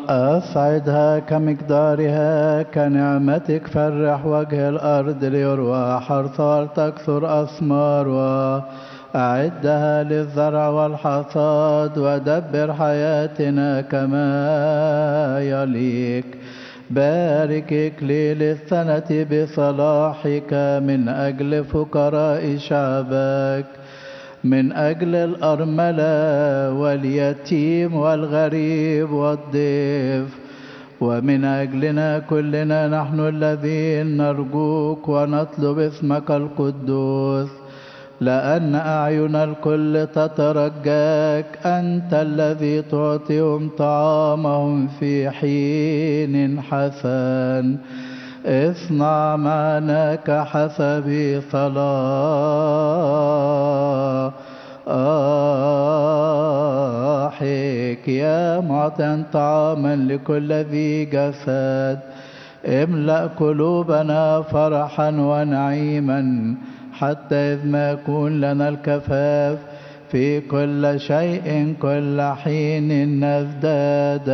أسعدها كمقدارها كنعمتك فرح وجه الأرض ليروى حرثها تكثر أثمارها أعدها للزرع والحصاد ودبر حياتنا كما يليق. بارك إكليل السنة بصلاحك من أجل فقراء شعبك، من أجل الأرملة واليتيم والغريب والضيف، ومن أجلنا كلنا نحن الذين نرجوك ونطلب اسمك القدوس، لأن أعين الكل تترجاك، أنت الذي تعطيهم طعامهم في حين حسن. اصنع معنا كحسب صلاحك يا معطيا طعاما لكل ذي جسد. املأ قلوبنا فرحا ونعيما حتى إذ ما يكون لنا الكفاف في كل شيء كل حين نزداد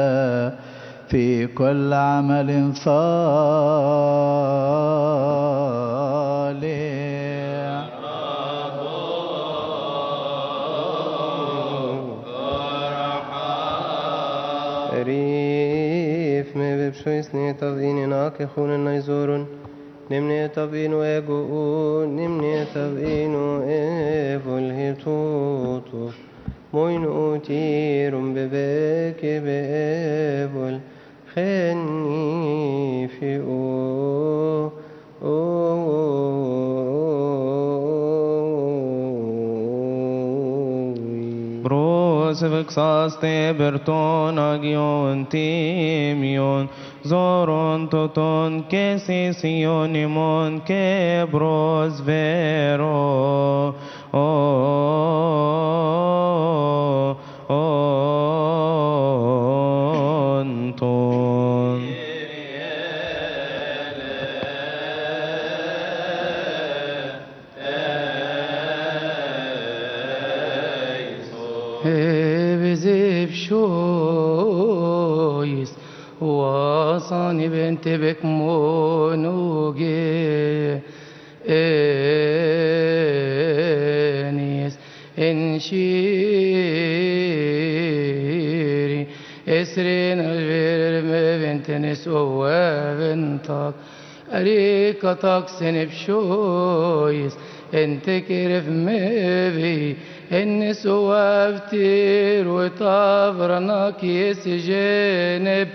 في كل عمل صالح. ريف ما ببشويس نيتافين ناكخون النيزورون نمني تبين ويقون نمني تبين وإفل هيتوتو موين أوتيرم بباك بإفل خني في Bros vexaste berton agion timion zoron toton que sesionimon que bros vero onton. بزيب شويس وصاني بنت بك مونوجي انيس انشيري اسرين الفيرم بنت نسوة بنتك أريكتك سنب شويس انت كرف مبي النسوة بتير وطابرناك يسجنب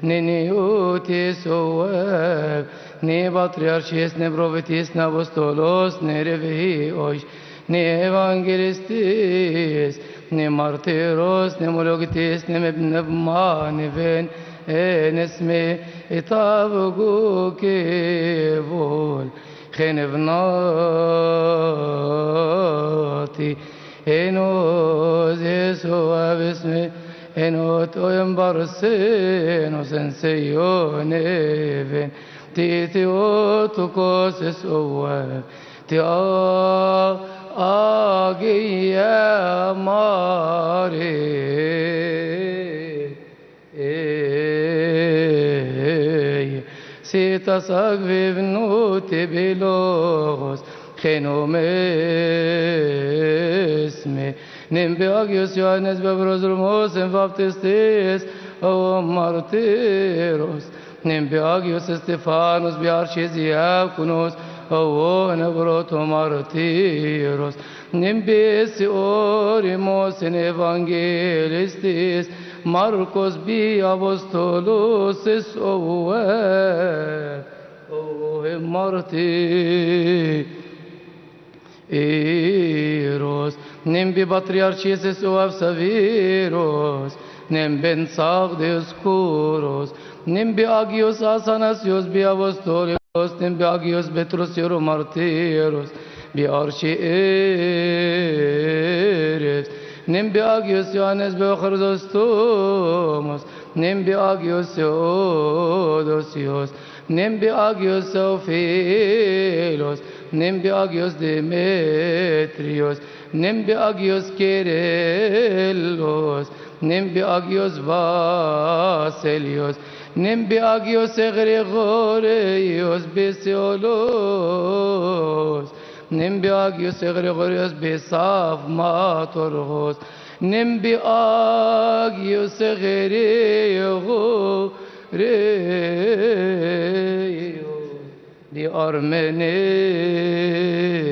نيوتي سواب ني بطريرشيس نبروفتيس نابوستولوس نرفهي اوش ني ايفانجيلستيس ني مارتيروس ني مولوجتيس ني مبنبما نفين نسمي إطابقو كيفول خنفناتي إنو زيسوا باسمي إنو تويم برسينو سنسيو نيفين تيتيو تكوسس أواب تي آجي يا ماري سيتساق في بنوت بلوغس خينو مسمي نمبي أجيوس يوانس ببروز رموس فابتستيس أو مارتيروس نمبي أجيوس استفانوس بيارشيز ياكونوس أو نبروتو مارتيروس نمبي سيوريموس إيفانجيلستيس Marcos bi apostolos es marti eros nembi patriarchis es saviros nemben sagdes curos nembi agios asanasios bi apostolos nembi agios petros yoro martiros bi archi eres نمبي أجيوس يوانس بخرزوستوموس نمبي أجيوس يودوسيوس نمبي أجيوس أوفيلوس نمبي أجيوس ديمتريوس نمبي أجيوس كيرلوس نمبي أجيوس باسيليوس نمبي أجيوس غريغوريوس بيسيولوس نمبي أجيوس غريغوريوس بيصاف ماتورغوس نمبي أجيوس غريغوريوس دي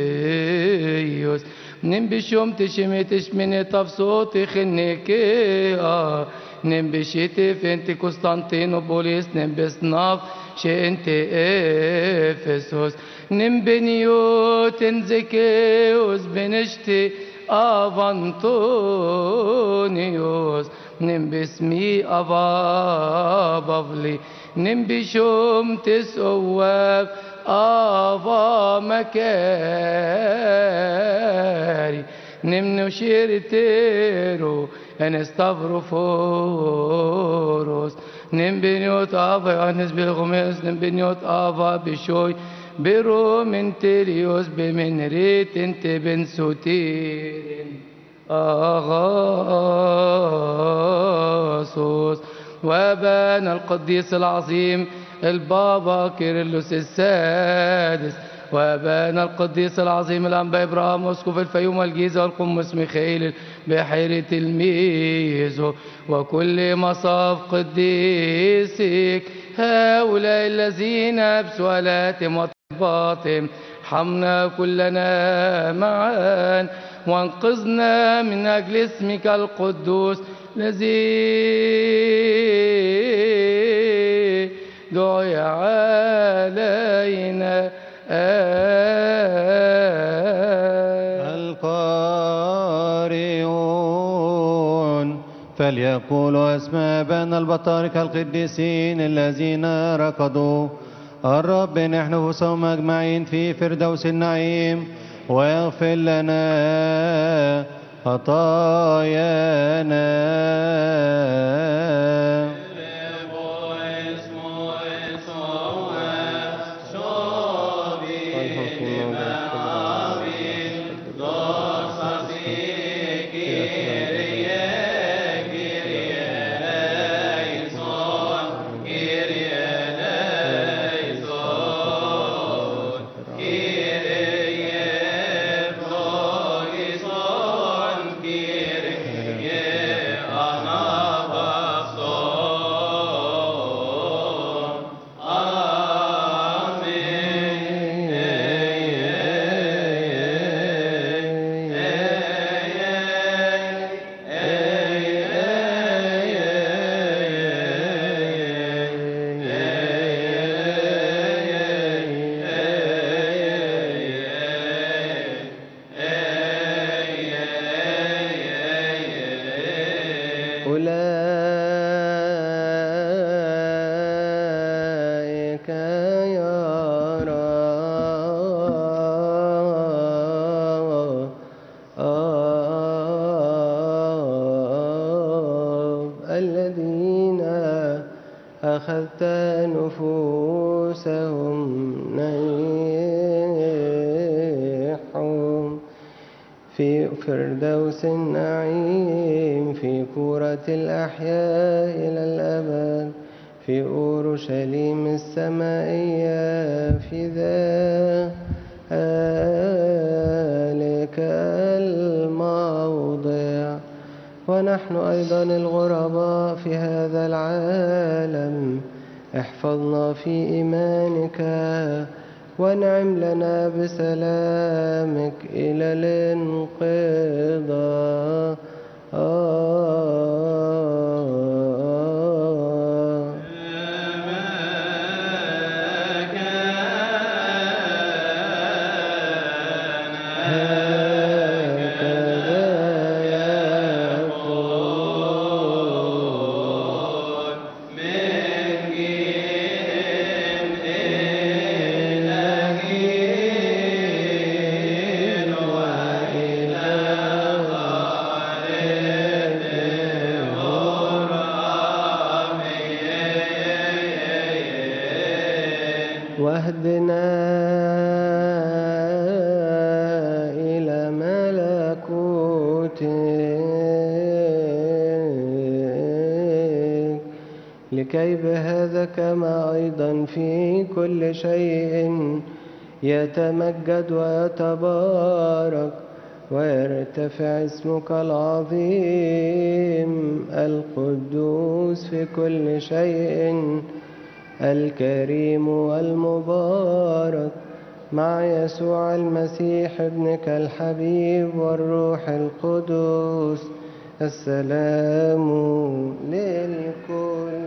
أرمنيوس نمبي شوم تشمي تشمني تفصوتي خنكي نمبي شيتي فينتي قسطنطينوبوليس نمبي صناف شينتي إفسوس نمبي نيوتن زكيوس بنشتي أفانطونيوس نمبي اسمي أبا بافلي نمبي شوم تسواب أبا مكاري نمنو شيرتيرو انستافروفوروس نمبي نيوت أبا يونس بالغميس نمبي نيوت أبا بشوي برومنتيريوس بمنريت انت بن سوتيرين أغاصوص وابانا القديس العظيم البابا كيرلس السادس وابانا القديس العظيم الأنبا إبراهيم أسقف الفيوم والجيزة والقمص ميخائيل بحيرة الميزو وكل مصاف قديسك هؤلاء الذين بسؤالاتهم وطلباتهم حمنا كلنا معا وانقذنا من أجل اسمك القدوس الذي دعي علينا القارئون فليقولوا أسماء بين البطاركة القديسين الذين ركضوا الرب نحن نفوسهم أجمعين في فردوس النعيم ويغفر لنا خطايانا أولئك الذين أخذت نفوسهم نيحهم في فردوس النعيم في كورة الأحياء إلى الأبد في أورشليم السمائية في ذلك الموضع ونحن أيضا الغرباء في هذا العالم احفظنا في إيمانك وانعم لنا بسلامك إلى الانقضاء واهدنا إلى ملكوتك لكي بهذا كما أيضا في كل شيء يتمجد ويتبارك ويرتفع اسمك العظيم القدوس في كل شيء الكريم والمبارك مع يسوع المسيح ابنك الحبيب والروح القدس السلام للكل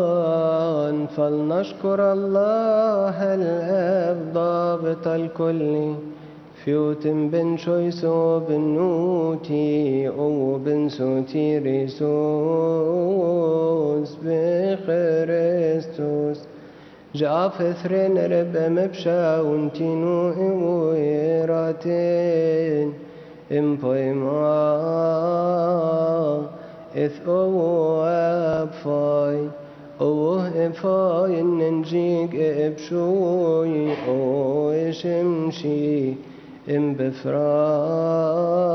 وأيضا فلنشكر الله الآب ضابط الكل فيوتم بن شويسو بن نوتي أو بن سوتيريسوس بخريستوس جاء فثرين رب مبشا ونتينو إويراتين إمبويما إث أواب فاي أوه إفاي ننجيك إبشوي أوه شمشي إم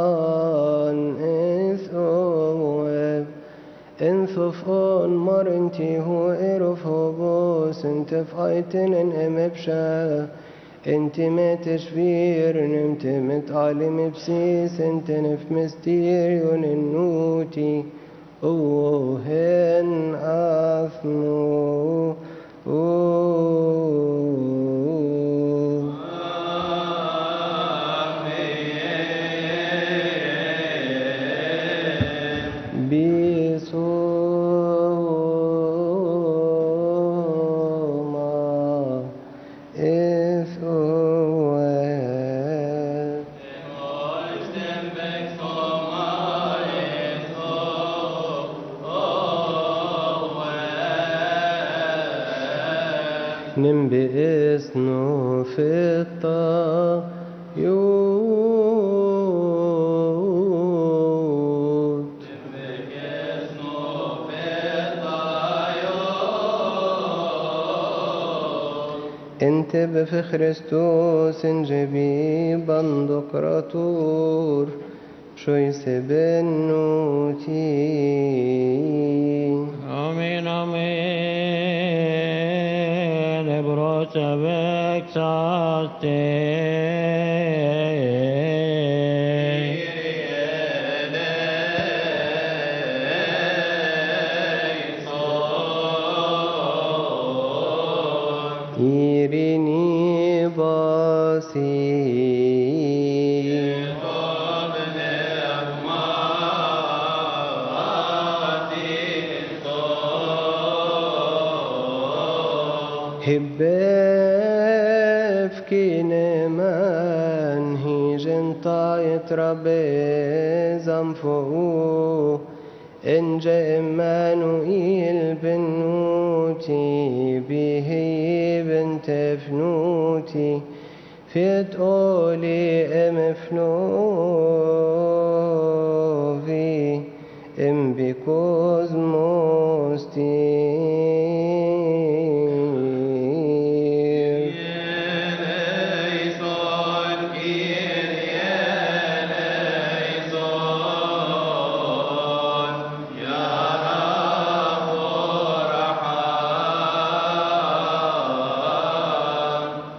بفران إث أواب انثفون مرنتي هو إرفو بوس انت فايتن إمبشا انت ما تشفير نمت متعلم بسيس انت نف مستيريون النوتي اوهن اثنو نم بإسنو في الطيوت انت بفي خريستوس انجبي بندقراطور شويس بنوتي آمين آمين بروت بكساتي إيريني باسي هباف كينمان هيجن طايت ربي زنفو إنجا إمانوئيل بنوتي به بنت فنوتي في تقولي ام فنوفي ام بكوزموستي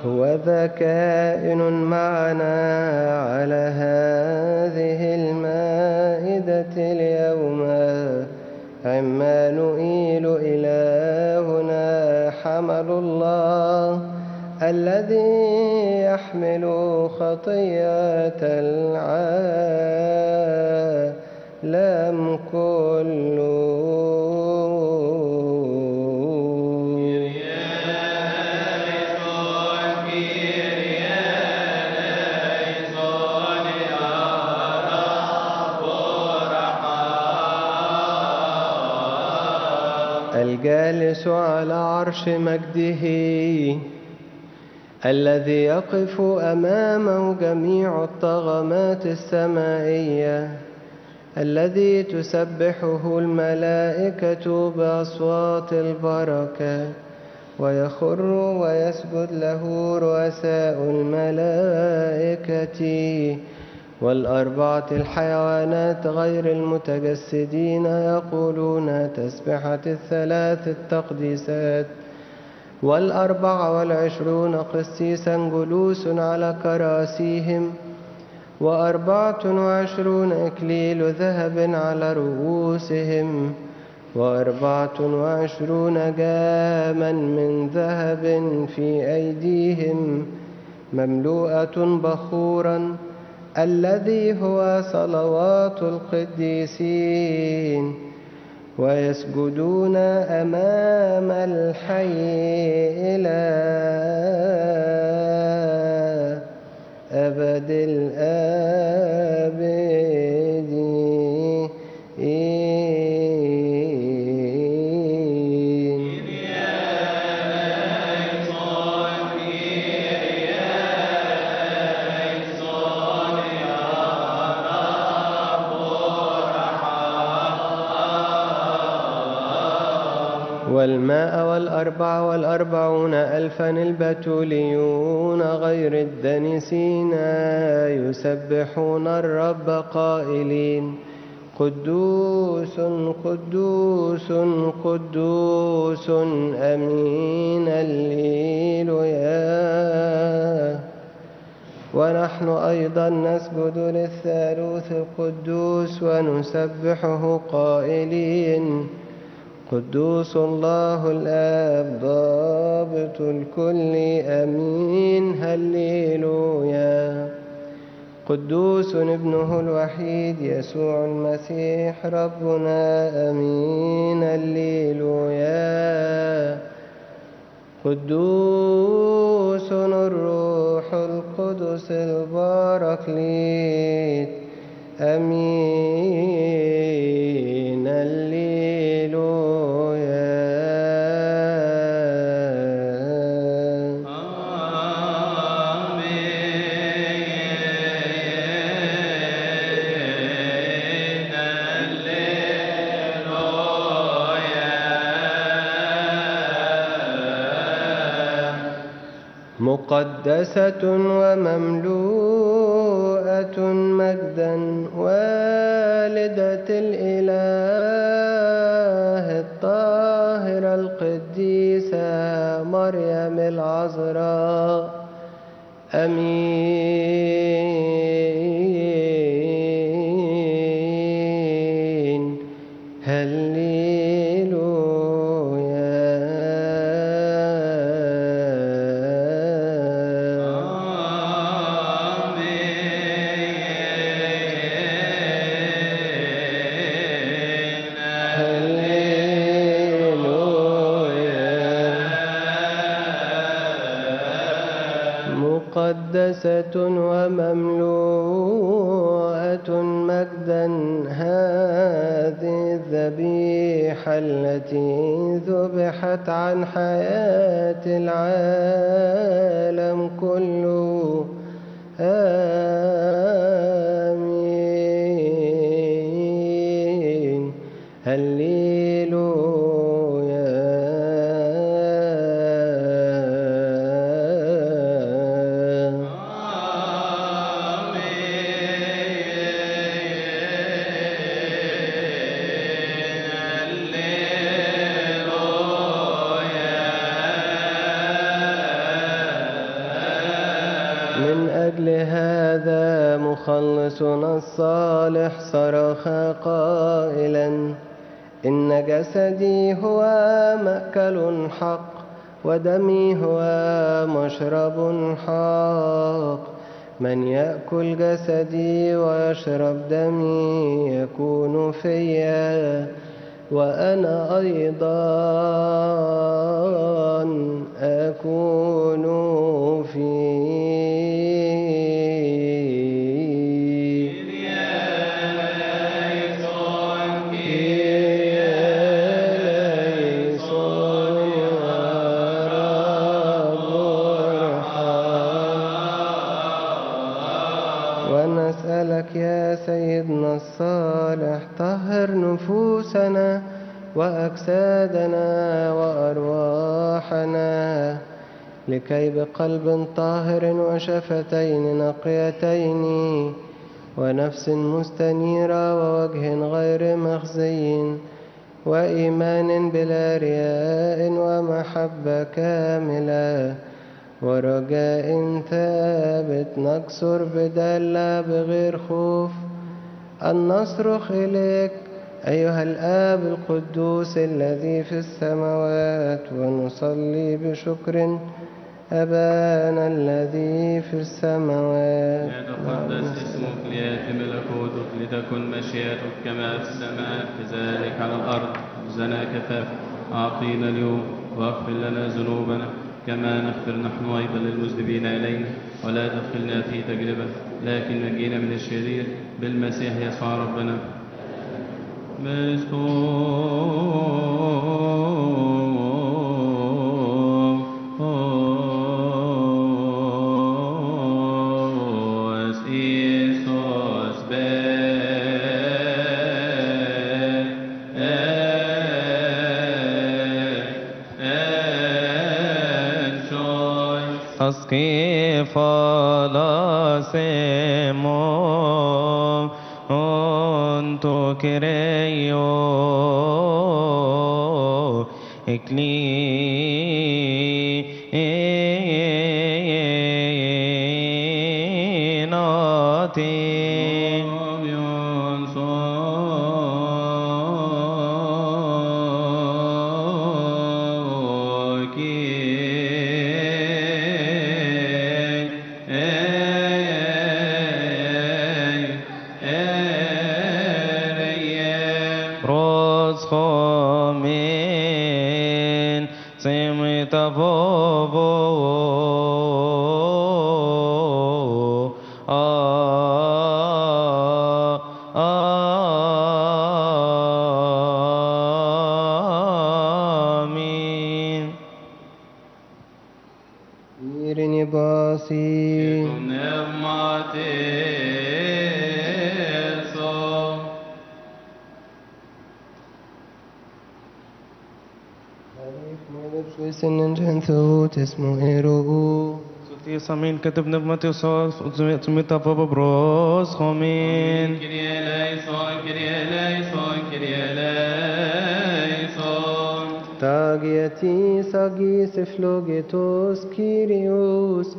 وذا كائن معنا على هذه المائدة اليوم عمانوئيل إلهنا حمل الله الذي يحمل خطية العالم كله الجالس على عرش مجده الذي يقف أمامه جميع الطغمات السمائية الذي تسبحه الملائكة بأصوات البركة ويخر ويسجد له رؤساء الملائكة والأربعة الحيوانات غير المتجسدين يقولون تسبحة الثلاث التقديسات. 24 قسيسا جلوس على كراسيهم 24 إكليل ذهب على رؤوسهم 24 جاما من ذهب في أيديهم مملوءة بخورا الذي هو صلوات القديسين ويسجدون أمام الحي إلى أبد الآبدين. والماء 44 ألفا البتوليون غير الدنسين يسبحون الرب قائلين قدوس قدوس قدوس أمين الليلويا. ونحن أيضا نسجد للثالوث القدوس ونسبحه قائلين قدوس الله الآب ضابط الكل أمين هللويا. قدوس ابنه الوحيد يسوع المسيح ربنا أمين هللويا. قدوس الروح القدس الباركليت أمين هللويا. مقدسة ومملوءة مجدا والدة الإله الطاهرة القديسة مريم العذراء أمين مقدسة ومملوءة مجدا هذه الذبيحة التي ذبحت عن حياة العالم كله آمين هللويا. من أجل هذا مخلصنا الصالح صرخ قائلا إن جسدي هو مأكل حق ودمي هو مشرب حق. من يأكل جسدي ويشرب دمي يكون فيا وأنا أيضا أكون فيه. ونسألك يا سيدنا الصالح طهر نفوسنا وأجسادنا وأرواحنا لكي بقلب طاهر وشفتين نقيتين ونفس مستنيرة ووجه غير مخزي وإيمان بلا رياء ومحبة كاملة ورجاء ثابت نكسر بدالة بغير خوف أن نصرخ إليك أيها الآب القدوس الذي في السماوات ونصلي بشكر أبانا الذي في السماوات. يتقدس اسمك ليأتي ملكوتك لتكن مشيئتك كما في السماء كذلك على الأرض. خبزنا كفاف أعطينا اليوم واغفر لنا ذنوبنا كما نغفر نحن أيضا للمذنبين إلينا ولا تدخلنا في تجربة لكن نجينا من الشرير بالمسيح يسوع ربنا. Asque falasemo onto quereo Samin كتبنا بمتى صار سميت بابا بروس خمين كريه ليسون تاغيتي ساغيس فلوغيتوس كيريوس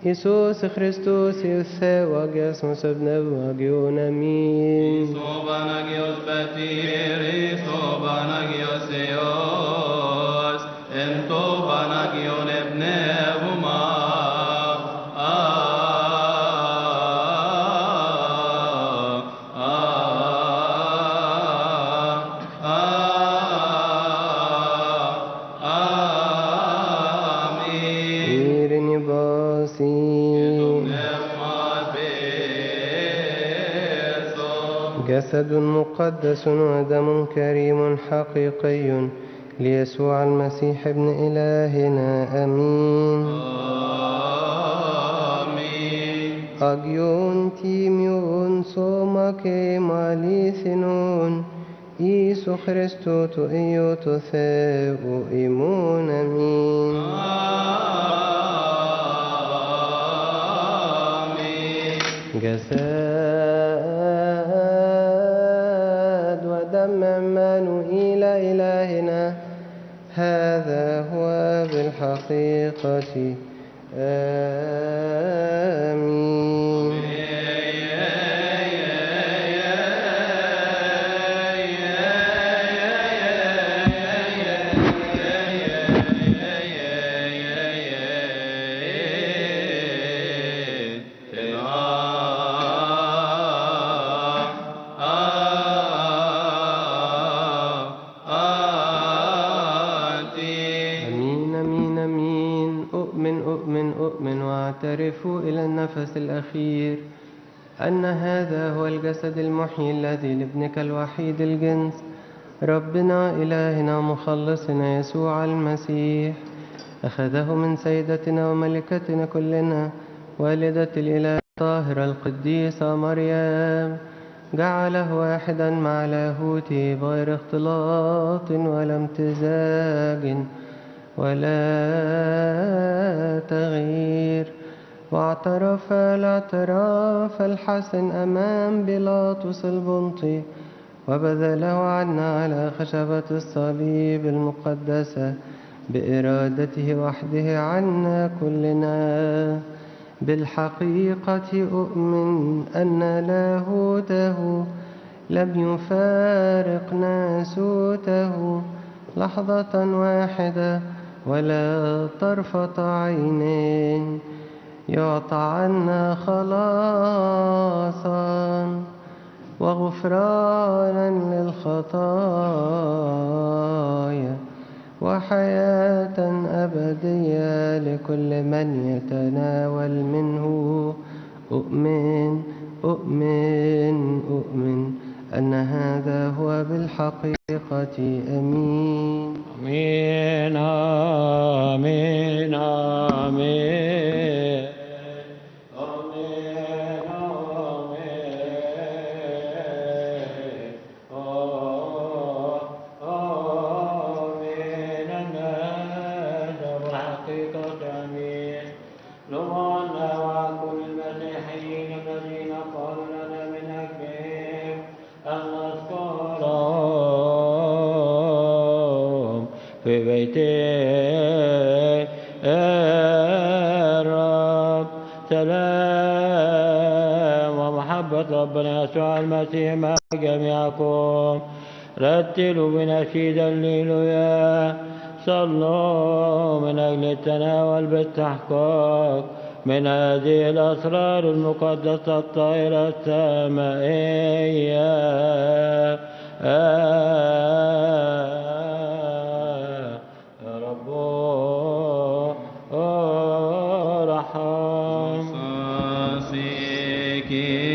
إيسوس خريستوس يثوى جسمس ابن واجيون أمين Sobanagiyos Betiri, Sobanagios Eos, Ento Banagion Ebne Vuma. جسد مقدس ودم كريم حقيقي ليسوع المسيح ابن إلهنا آمين. أجيون تيميون صومك ماليثنون إيسو خريستو تؤيو تثاو إيمون آمين. عمانوئيل إلهنا هذا هو بالحقيقة آمين. واعترفوا إلى النفس الأخير أن هذا هو الجسد المحيي الذي لابنك الوحيد الجنس ربنا إلهنا مخلصنا يسوع المسيح أخذه من سيدتنا وملكتنا كلنا والدة الإله الطاهرة القديسة مريم جعله واحدا مع لاهوته بغير اختلاط ولا امتزاج ولا واعترف الاعتراف الحسن أمام بيلاطس البنطي وبذله عنا على خشبة الصليب المقدسة بإرادته وحده عنا كلنا. بالحقيقة أؤمن أن لاهوته لم يفارق ناسوته لحظة واحدة ولا طرفة عينين، يعطى عنا خلاصا وغفرانا للخطايا وحياة أبدية لكل من يتناول منه. أؤمن أؤمن أؤمن أن هذا هو بالحقيقة. أمين آمين آمين آمين في بيت الرب. سلام ومحبة ربنا يسوع المسيح مع جميعكم. رتلوا بنشيد الليلويا. صلوا من أجل التناول بالتحقق من هذه الأسرار المقدسة الطاهرة السمائية. رحم صاصيكي